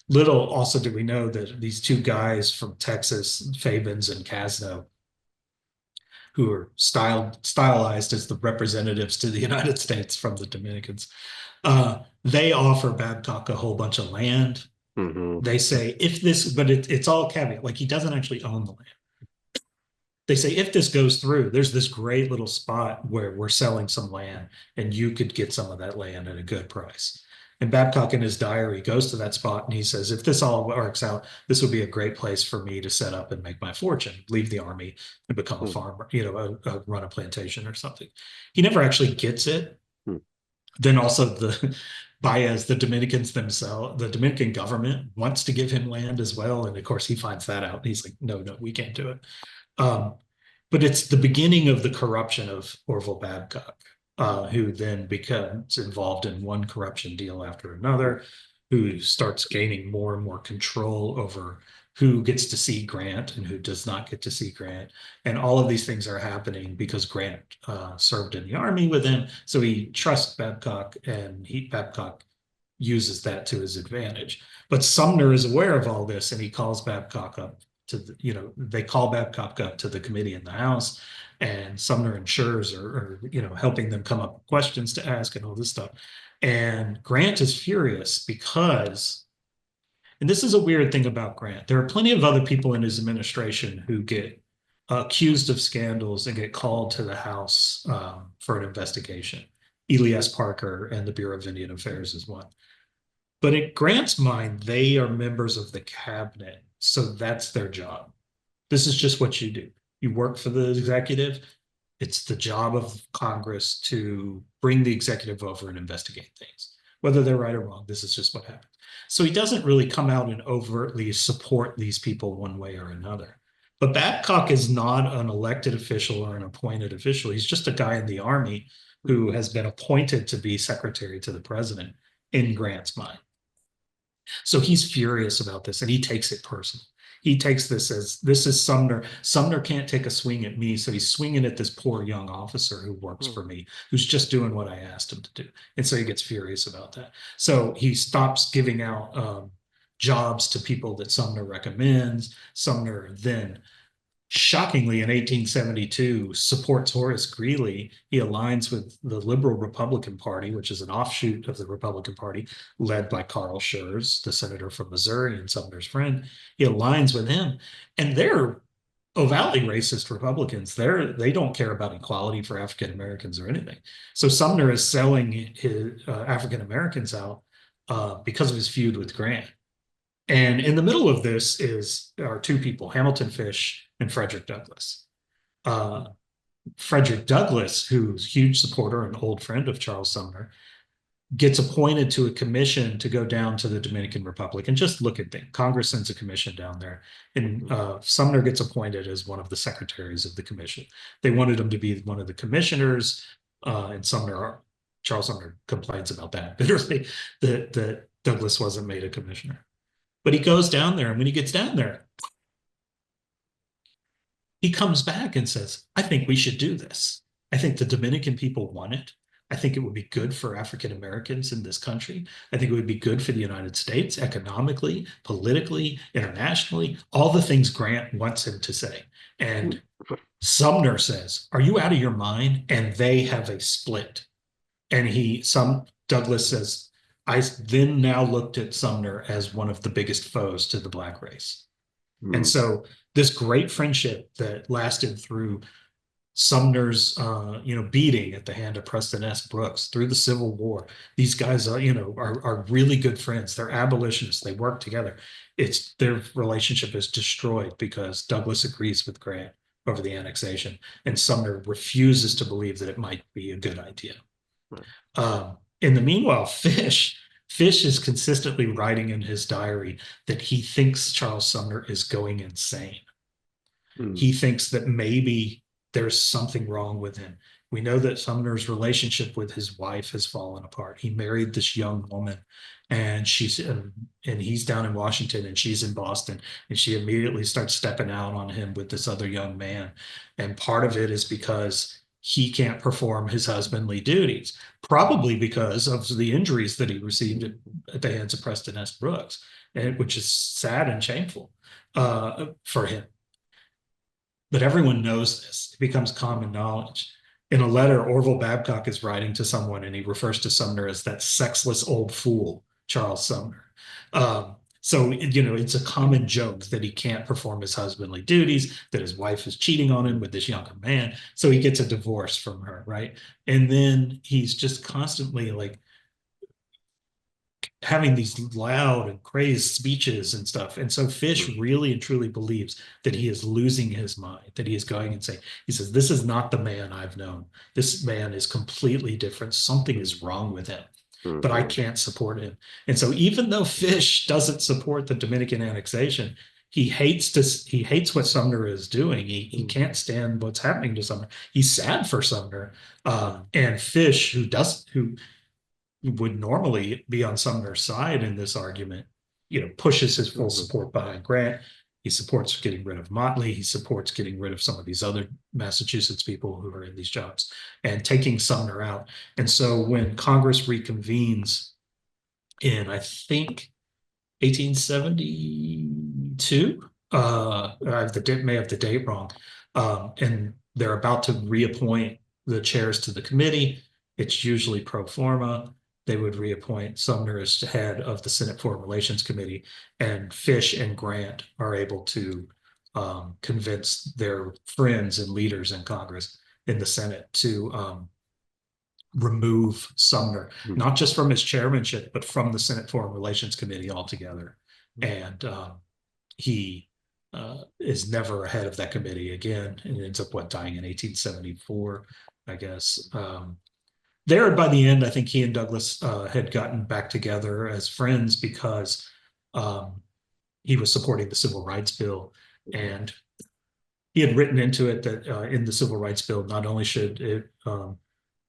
Little also do we know that these two guys from Texas, Fabens and Casno, who are stylized as the representatives to the United States from the Dominicans. They offer Babcock a whole bunch of land.
Mhm.
They say, if this, but it's all caveat, like he doesn't actually own the land. They say, if this goes through, there's this great little spot where we're selling some land and you could get some of that land at a good price. And Babcock in his diary goes to that spot and he says, if this all works out, this would be a great place for me to set up and make my fortune, leave the army and become a
Mhm.
farmer, run a plantation or something. He never actually gets it.
Mhm.
Then also the Baez, the Dominicans themselves, the Dominican government wants to give him land as well. And of course, he finds that out. He's like, no, no, we can't do it. Um, but it's the beginning of the corruption of Orville Babcock, who then becomes involved in one corruption deal after another, who starts gaining more and more control over who gets to see Grant and who does not get to see Grant. And all of these things are happening because Grant served in the army with him. So he trusts Babcock, and Babcock uses that to his advantage. But Sumner is aware of all this, and he calls Babcock up they call Babcock up to the committee in the House, and Sumner ensures or helping them come up with questions to ask and all this stuff. And Grant is furious because, and this is a weird thing about Grant, there are plenty of other people in his administration who get accused of scandals and get called to the House for an investigation. Elias Parker and the Bureau of Indian Affairs is one. But in Grant's mind, they are members of the cabinet. So that's their job. This is just what you do. You work for the executive. It's the job of Congress to bring the executive over and investigate things. Whether they're right or wrong, this is just what happens. So he doesn't really come out and overtly support these people one way or another. But Babcock is not an elected official or an appointed official. He's just a guy in the army who has been appointed to be secretary to the president in Grant's mind. So he's furious about this and he takes it personal. He takes this as this is Sumner. Sumner can't take a swing at me, so he's swinging at this poor young officer who works
Hmm.
for me, who's just doing what I asked him to do. And so he gets furious about that. So he stops giving out jobs to people that Sumner recommends. Sumner then shockingly in 1872 supports Horace Greeley. He aligns with the Liberal Republican Party, which is an offshoot of the Republican Party led by Carl Schurz, the senator from Missouri and Sumner's friend. He aligns with him, and they're avowedly racist Republicans. They don't care about equality for African Americans or anything. So Sumner is selling his African Americans out because of his feud with Grant. And in the middle of this are two people, Hamilton Fish and Frederick Douglass. Uh, Frederick Douglass, who's a huge supporter and old friend of Charles Sumner, gets appointed to a commission to go down to the Dominican Republic and just look at things. Congress sends a commission down there, and Sumner gets appointed as one of the secretaries of the commission. They wanted him to be one of the commissioners, and Charles Sumner complains about that bitterly that Douglass wasn't made a commissioner. But he goes down there, and when he gets down there, he comes back and says, I think we should do this. I think the Dominican people want it. I think it would be good for African Americans in this country. I think it would be good for the United States economically, politically, internationally, all the things Grant wants him to say. And Sumner says, are you out of your mind? And they have a split. And Douglass says, I then now looked at Sumner as one of the biggest foes to the black race. And
Hmm.
so this great friendship that lasted through Sumner's, beating at the hand of Preston S. Brooks through the Civil War. These guys, are really good friends. They're abolitionists. They work together. Their relationship is destroyed because Douglass agrees with Grant over the annexation, and Sumner refuses to believe that it might be a good idea. In the meanwhile, Fish is consistently writing in his diary that he thinks Charles Sumner is going insane.
Hmm.
He thinks that maybe there's something wrong with him. We know that Sumner's relationship with his wife has fallen apart. He married this young woman, and he's down in Washington and she's in Boston, and she immediately starts stepping out on him with this other young man. And part of it is because he can't perform his husbandly duties, probably because of the injuries that he received at the hands of Preston S. Brooks, which is sad and shameful for him. But everyone knows this. It becomes common knowledge. In a letter, Orville Babcock is writing to someone, and he refers to Sumner as that sexless old fool, Charles Sumner. So, it's a common joke that he can't perform his husbandly duties, that his wife is cheating on him with this younger man. So he gets a divorce from her, right? And then he's just constantly like having these loud and crazed speeches and stuff. And so Fish really and truly believes that he is losing his mind, that he is going and saying, he says, this is not the man I've known. This man is completely different. Something is wrong with him, but I
Hmm.
can't support him. And so even though Fish doesn't support the Dominican annexation, he hates what Sumner is doing. He can't stand what's happening to Sumner. He's sad for Sumner. And Fish, who would normally be on Sumner's side in this argument, pushes his full
Hmm.
support behind Grant. He supports getting rid of Motley. He supports getting rid of some of these other Massachusetts people who are in these jobs and taking Sumner out. And so when Congress reconvenes in, I think, 1872, may have the date wrong, and they're about to reappoint the chairs to the committee. It's usually pro forma. They would reappoint Sumner as head of the Senate Foreign Relations Committee, and Fish and Grant are able to convince their friends and leaders in Congress in the Senate to remove Sumner,
Hmm.
not just from his chairmanship, but from the Senate Foreign Relations Committee altogether. And he is never ahead of that committee again, and ends up dying in 1874, I guess. There, by the end, I think he and Douglass had gotten back together as friends because he was supporting the Civil Rights Bill, and he had written into it that in the Civil Rights Bill, not only should it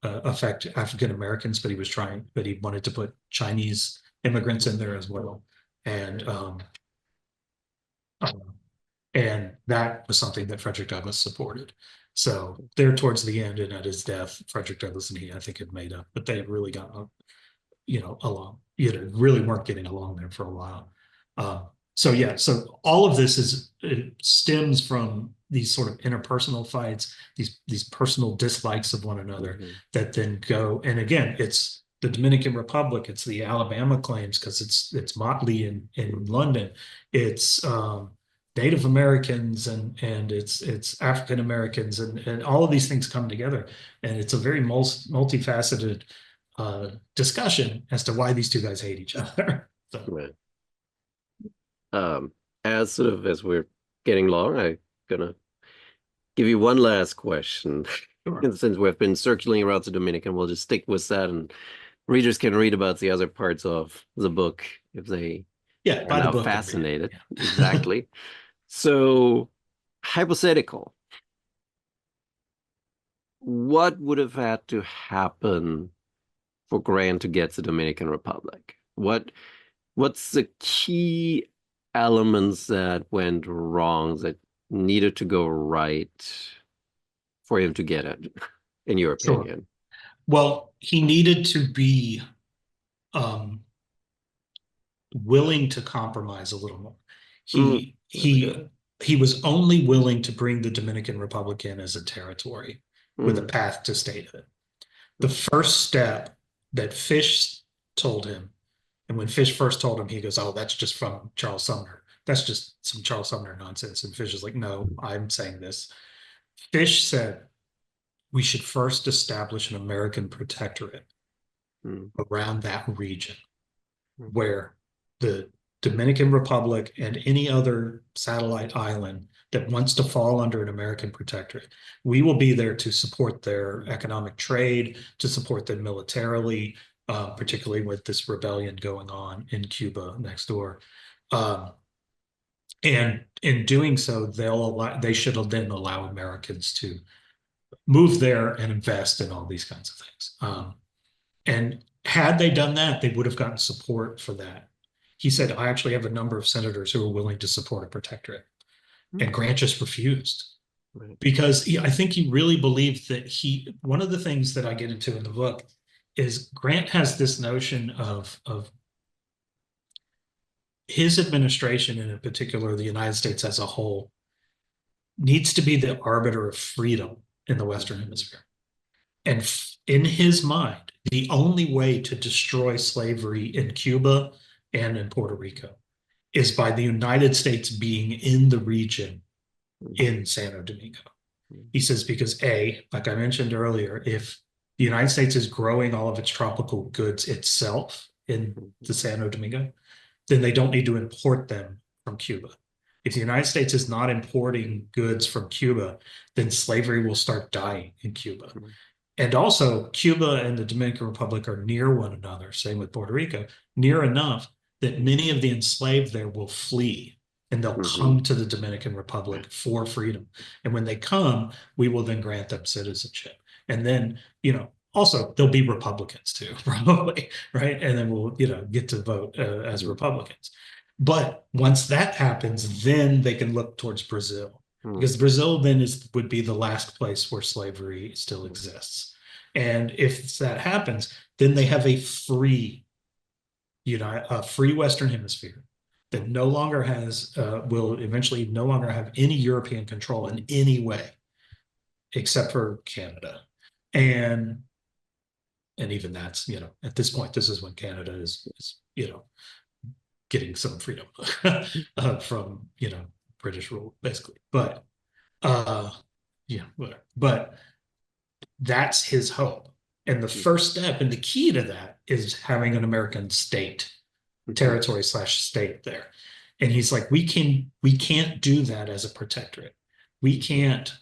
affect African Americans, but he wanted to put Chinese immigrants in there as well. And And that was something that Frederick Douglass supported. So there towards the end and at his death, Frederick Douglass and he, I think, had made up, but they had really gotten, along, really weren't getting along there for a while. So yeah, so all of this it stems from these sort of interpersonal fights, these personal dislikes of one another
Mhm.
that then go, and again, it's the Dominican Republic, it's the Alabama claims because it's Motley in London, it's Native Americans and it's African Americans and all of these things come together, and it's a very multifaceted discussion as to why these two guys hate each other. So,
Right. Um, as sort of as we're getting long, I'm gonna give you one last question.
sure.
And since we've been circling around the Dominican, we'll just stick with that, and readers can read about the other parts of the book if they
Yeah,
are
buy the
now
book and read it.
fascinated.
Yeah.
Exactly. So, hypothetical, what would have had to happen for Grant to get the Dominican Republic? What's the key elements that went wrong that needed to go right for him to get it, in your
Sure.
opinion?
Well, he needed to be um, willing to compromise a little more.
Mm,
He
that's good.
he was only willing to bring the Dominican Republic in as a territory with a
Mm,
path to statehood. The
mm,
first step that Fish told him, and when Fish first told him, he goes, "Oh, that's just from Charles Sumner. That's just some Charles Sumner nonsense." And Fish is like, "No, I'm saying this." Fish said, "We should first establish an American protectorate
mm,
around that region
mm,
where the Dominican Republic and any other satellite island that wants to fall under an American protectorate, we will be there to support their economic trade, to support them militarily, particularly with this rebellion going on in Cuba next door. Um, and in doing so, they should then allow Americans to move there and invest in all these kinds of things. And had they done that, they would have gotten support for that. He said, I actually have a number of senators who are willing to support a protectorate.
mm,
And Grant just refused
right.
because I think he really believed that one of the things that I get into in the book is Grant has this notion of his administration, and in particular, the United States as a whole, needs to be the arbiter of freedom in the Western
Mhm,
Hemisphere. And in his mind, the only way to destroy slavery in Cuba and in Puerto Rico is by the United States being in the region
mhm,
in Santo Domingo.
mhm,
He says, because A, like I mentioned earlier, if the United States is growing all of its tropical goods itself in
mhm,
the Santo Domingo, then they don't need to import them from Cuba. If the United States is not importing goods from Cuba, then slavery will start dying in Cuba.
mhm,
And also, Cuba and the Dominican Republic are near one another, same with Puerto Rico, near enough that many of the enslaved there will flee and they'll
mhm,
come to the Dominican Republic for freedom. And when they come, we will then grant them citizenship. And then, also they'll be Republicans too, probably, right? And then we'll, get to vote as
mhm,
Republicans. But once that happens, then they can look towards Brazil
mhm,
because Brazil then would be the last place where slavery still exists. And if that happens, then they have a free Western Hemisphere that no longer will eventually no longer have any European control in any way except for Canada. And and even that's, at this point, this is when Canada is getting some freedom from, British rule, basically. But uh yeah, whatever. But that's his hope. And the
mhm,
first step and the key to that is having an American state,
mhm,
territory slash state there. And he's like, we can't do that as a protectorate. We
mhm,
can't,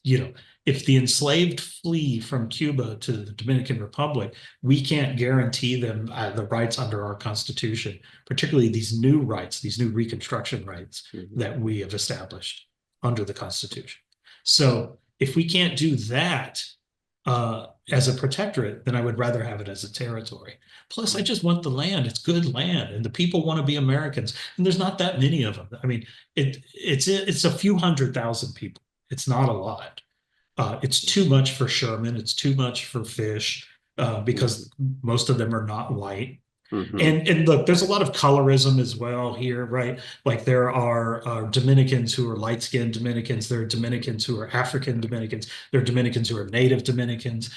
you know, if the enslaved flee from Cuba to the Dominican Republic, we can't guarantee them the rights under our Constitution, particularly these new rights, these new Reconstruction rights
mhm,
that we have established under the Constitution. So if we can't do that, as a protectorate, then I would rather have it as a territory. Plus, I just want the land. It's good land, and the people want to be Americans. And there's not that many of them. I mean, it's a few 100,000 people. It's not a lot. It's too much for Sherman. It's too much for Fish
Mhm.
because most of them are not white.
Mhm.
And look, there's a lot of colorism as well here, right? Like there are Dominicans who are light-skinned Dominicans. There are Dominicans who are African Dominicans. There are Dominicans who are native Dominicans.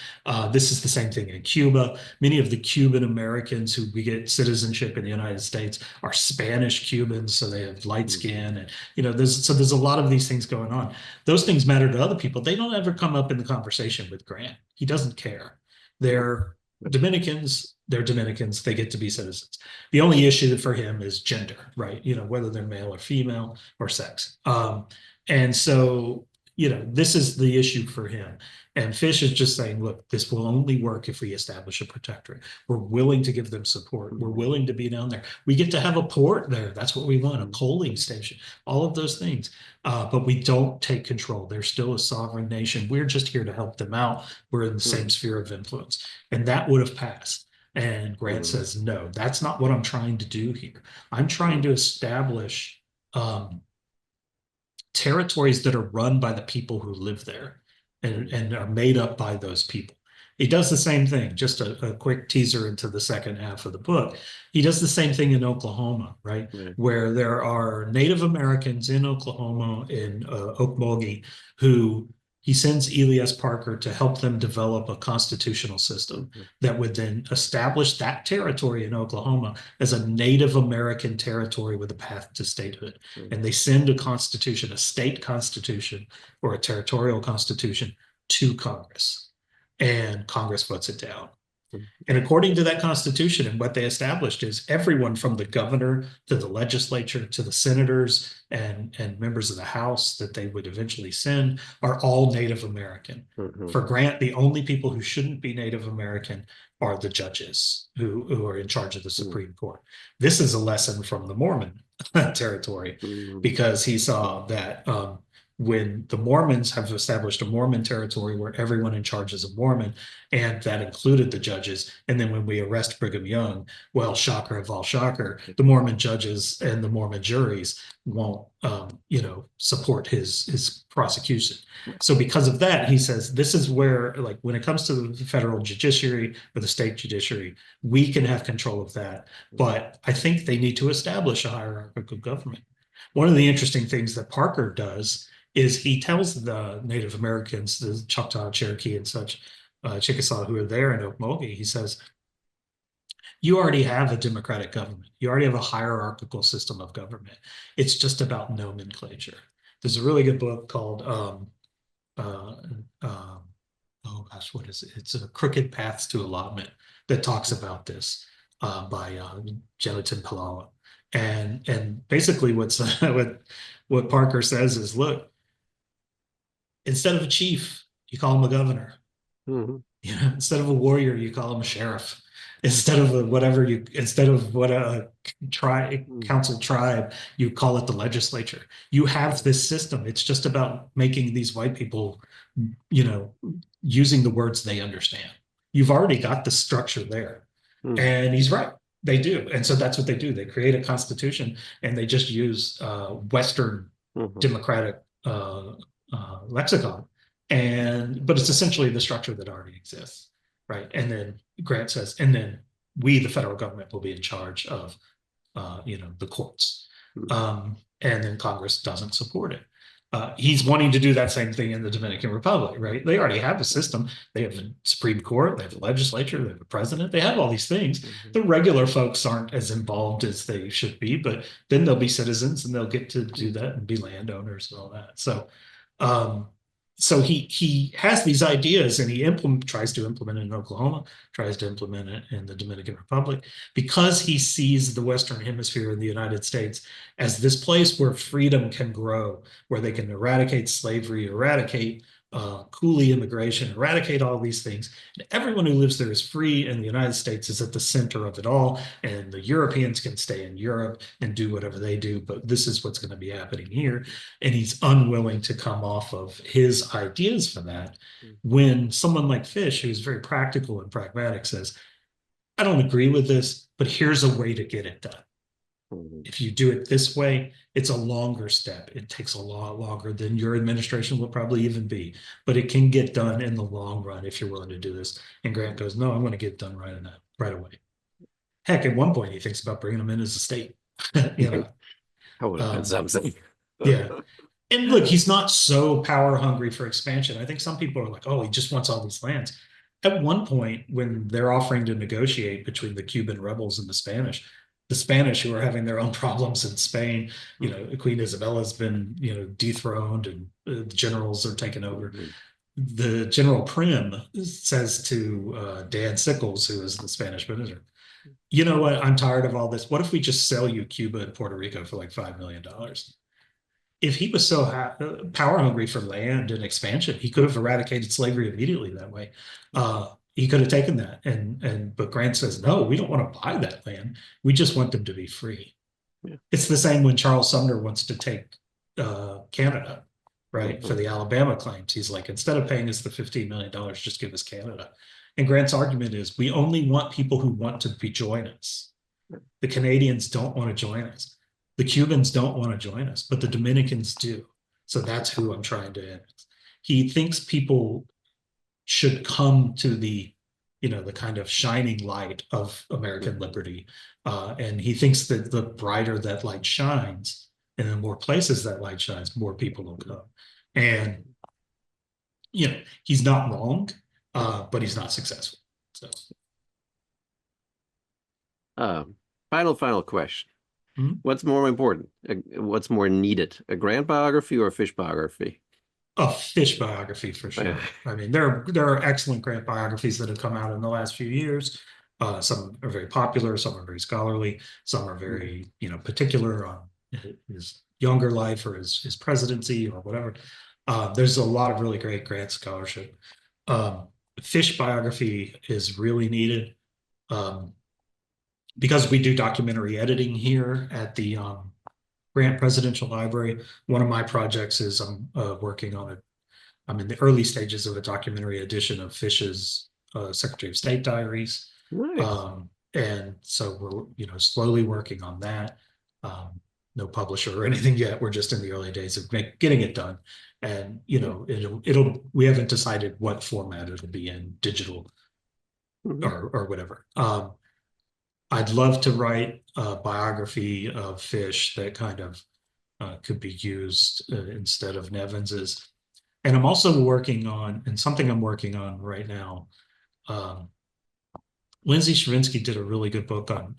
This is the same thing in Cuba. Many of the Cuban Americans who we get citizenship in the United States are Spanish Cubans, so they have light
Mhm.
skin, and there's a lot of these things going on. Those things matter to other people. They don't ever come up in the conversation with Grant. He doesn't care. They're Dominicans, they're Dominicans, they get to be citizens. The only issue for him is gender, right? Whether they're male or female or sex. And so, this is the issue for him. And Fish is just saying, look, this will only work if we establish a protectorate. We're willing to give them support. We're
Mhm.
willing to be down there. We get to have a port there. That's what we want, a
Mhm.
coaling station, all of those things. But we don't take control. They're still a sovereign nation. We're just here to help them out. We're in the same
Mhm.
sphere of influence. And that would have passed. And Grant
Mhm.
says, no, that's not what I'm trying to do here. I'm trying
Mhm.
to establish um, territories that are run by the people who live there and are made up by those people. He does the same thing, just a quick teaser into the second half of the book. He does the same thing in Oklahoma, right?
Right.
Where there are Native Americans in Oklahoma, in Okmulgee, who he sends Elias Parker to help them develop a constitutional system
Mhm.
that would then establish that territory in Oklahoma as a Native American territory with a path to statehood.
Mhm.
And they send a constitution, a state constitution or a territorial constitution to Congress. And Congress votes it down. And according to that constitution, and what they established is everyone from the governor to the legislature to the senators and members of the House that they would eventually send are all Native American.
Mhm.
For Grant, the only people who shouldn't be Native American are the judges who are in charge of the
Mhm.
Supreme Court. This is a lesson from the Mormon territory
Mhm.
because he saw that when the Mormons have established a Mormon territory where everyone in charge is a Mormon, and that included the judges. And then when we arrest Brigham Young, well, shocker of all shocker, the Mormon judges and the Mormon juries won't, support his prosecution. So because of that, he says this is where, like, when it comes to the federal judiciary or the state judiciary, we can have control of that. But I think they need to establish a hierarchical government. One of the interesting things that Parker does is he tells the Native Americans, the Choctaw, Cherokee, and such, Chickasaw who are there in Okmulgee, he says, you already have a democratic government. You already have a hierarchical system of government. It's just about nomenclature. There's a really good book called, uh, um, oh gosh, what is it? It's a Crooked Paths to Allotment that talks about this by Jonathan Palala. And basically what's what Parker says is, look, instead of a chief, you call him a governor.
Mhm.
Instead of a warrior, you call him a sheriff. Instead of what a
Mhm.
council tribe, you call it the legislature. You have this system. It's just about making these white people, you know, using the words they understand. You've already got the structure there.
Mhm.
And he's right. They do. And so that's what they do. They create a constitution and they just use Western
Mhm.
democratic lexicon, but it's essentially the structure that already exists, right? And then Grant says, and then we, the federal government, will be in charge of the courts.
Mhm.
And then Congress doesn't support it. He's wanting to do that same thing in the Dominican Republic, right? They already have a system. They have a Supreme Court, they have a legislature, they have a president, they have all these things.
Mhm.
The regular folks aren't as involved as they should be, but then they'll be citizens and they'll get to do that and be landowners and all that. Um, so he has these ideas and tries to implement it in Oklahoma, tries to implement it in the Dominican Republic because he sees the Western Hemisphere in the United States as this place where freedom can grow, where they can eradicate slavery, eradicate coolie immigration, eradicate all these things. And everyone who lives there is free, and the United States is at the center of it all. And the Europeans can stay in Europe and do whatever they do, but this is what's going to be happening here. And he's unwilling to come off of his ideas for that. When someone like Fish, who's very practical and pragmatic, says, I don't agree with this, but here's a way to get it done.
Mhm.
If you do it this way, it's a longer step. It takes a lot longer than your administration will probably even be, but it can get done in the long run if you're willing to do this. And Grant goes, no, I'm going to get it done right away. Heck, at one point he thinks about bringing them in as a state. you know,
That would have been
um,
something.
yeah. And look, he's not so power hungry for expansion. I think some people are like, oh, he just wants all these lands. At one point, when they're offering to negotiate between the Cuban rebels and the Spanish who are having their own problems in Spain, Queen Isabella's been, dethroned and the generals are taking over.
Mhm.
The General Prim says to Dan Sickles, who is the Spanish minister, you know what? I'm tired of all this. What if we just sell you Cuba and Puerto Rico for like $5 million? If he was so power hungry for land and expansion, he could have eradicated slavery immediately that way. He could have taken that, but Grant says, no, we don't want to buy that land. We just want them to be free.
Yeah.
It's the same when Charles Sumner wants to take Canada, right, for
Mhm.
the Alabama claims. He's like, instead of paying us the $15 million, just give us Canada. And Grant's argument is, we only want people who want to join us. The Canadians don't want to join us. The Cubans don't want to join us, but the Dominicans do. So that's who I'm trying to end. He thinks people should come to the kind of shining light of American
Mhm.
liberty. And he thinks that the brighter that light shines, and the more places that light shines, more people will come. And, he's not wrong, but he's not successful. So,
Um, final question.
hmm?
What's more important? What's more needed? A Grant biography or a Fish biography?
A Fish biography for sure. I mean, there are excellent Grant biographies that have come out in the last few years. Some are very popular, some are very scholarly, some are very, particular on his younger life or his presidency or whatever. There's a lot of really great Grant scholarship. Um, Fish biography is really needed um, because we do documentary editing here at the Grant Presidential Library. One of my projects is I'm working on it. I'm in the early stages of a documentary edition of Fish's Secretary of State diaries.
Nice.
And so we're, slowly working on that. No publisher or anything yet. We're just in the early days of getting it done. And,
Yeah.
we haven't decided what format it'll be in, digital
Mhm.
or whatever. I'd love to write a biography of Fish that kind of could be used instead of Nevins's. And I'm also working on, and something I'm working on right now. Um, Lindsay Stravinsky did a really good book on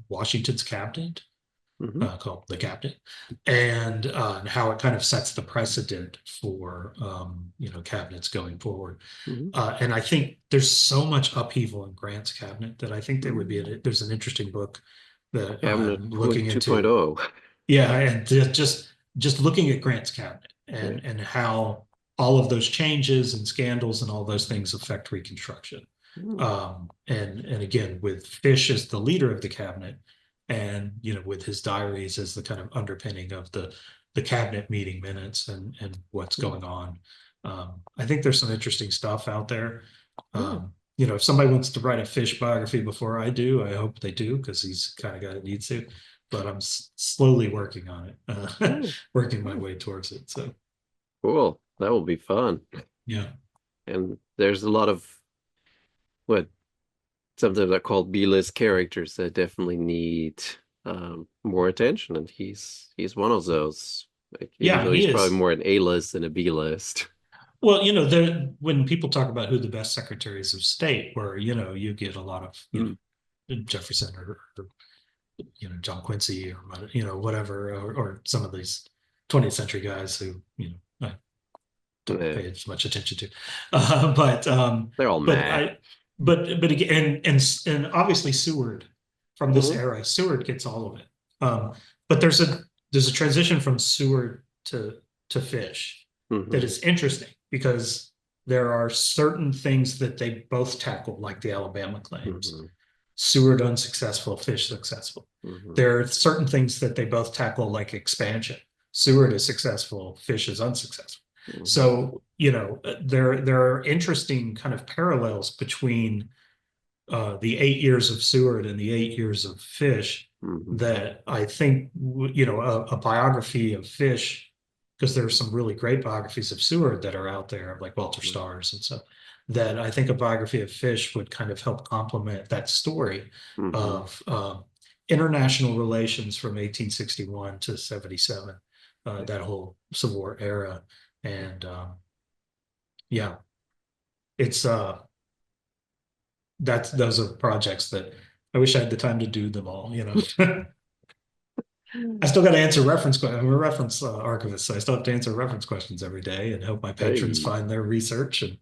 Washington's cabinet
Mhm.
called The Cabinet, and how it kind of sets the precedent for cabinets going forward.
Mhm.
And I think there's so much upheaval in Grant's cabinet that I think
Mhm.
there's an interesting book that
Cabinet
I'm looking into.
2.0.
Yeah, and just looking at Grant's cabinet
Yeah.
and how all of those changes and scandals and all those things affect Reconstruction.
Mm.
And again, with Fish as the leader of the cabinet, and with his diaries as the kind of underpinning of the cabinet meeting minutes and what's
Yeah.
going on. I think there's some interesting stuff out there.
Yeah.
If somebody wants to write a Fish biography before I do, I hope they do because he's kind of guy that needs to. But I'm slowly working on it,
Yeah.
working my
Yeah.
way towards it. So
Cool. That will be fun.
yeah,
And there's a lot of what sometimes are called B-list characters that definitely need more attention, and he's one of those. Like, even
yeah,
though
he
he's probably
is.
more an A-list than a B-list.
Well, when people talk about who the best secretaries of state were, you get a lot of,
Mm.
Jefferson or John Quincy or whatever, or some of these 20th century guys who I don't
Yeah.
pay as much attention to. Uh, but um,
They're all
but
meh.
I but again, and obviously Seward from this
Hmm.
era, Seward gets all of it. But there's a transition from Seward to Fish that
Hmm.
is interesting. because there are certain things that they both tackle, like the Alabama claims.
Hmm.
Seward unsuccessful, Fish successful.
Hmm.
There are certain things that they both tackle, like expansion. Seward is successful, Fish is unsuccessful.
Hmm.
So, you know, there are interesting kind of parallels between the 8 years of Seward and the 8 years of Fish
Hmm.
that I think, you know, a biography of Fish, because there's some really great biographies of Seward that are out there, like Walter Starr's and so, that I think a biography of Fish would kind of help complement that story
Hmm.
of international relations from 1861 to 77, that whole Civil War era. And yeah, it's that's those are projects that I wish I had the time to do them all, you know. I still got to answer reference questions. I'm a reference archivist, so I still have to answer reference questions every day and help my patrons
Hey,
find their research. And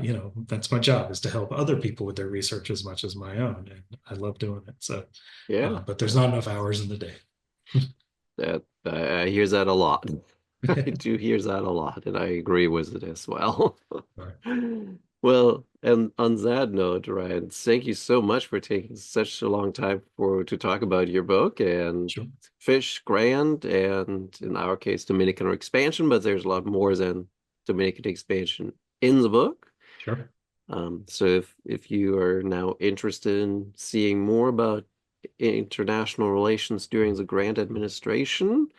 you know, that's my job, is to help other people with their research as much as my own. And I love doing it. So,
yeah,
but there's not enough hours in the day.
that I hear that a lot. I do hear that a lot, and I agree with it as well.
Right.
Well, and on that note, Ryan, thank you so much for taking such a long time for to talk about your book and
Sure.
Fish Grand, and in our case, Dominican expansion, but there's a lot more than Dominican expansion in the book.
Sure.
So if you are now interested in seeing more about international relations during the Grant administration,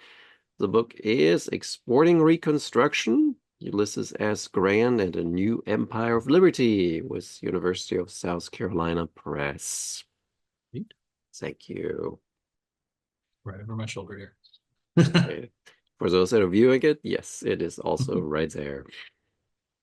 the book is Exporting Reconstruction, Ulysses S. Grant and a New Empire of Liberty with University of South Carolina Press.
Neat.
Thank you.
Right over my shoulder here.
Okay. For those that are viewing it, yes, it is also right there.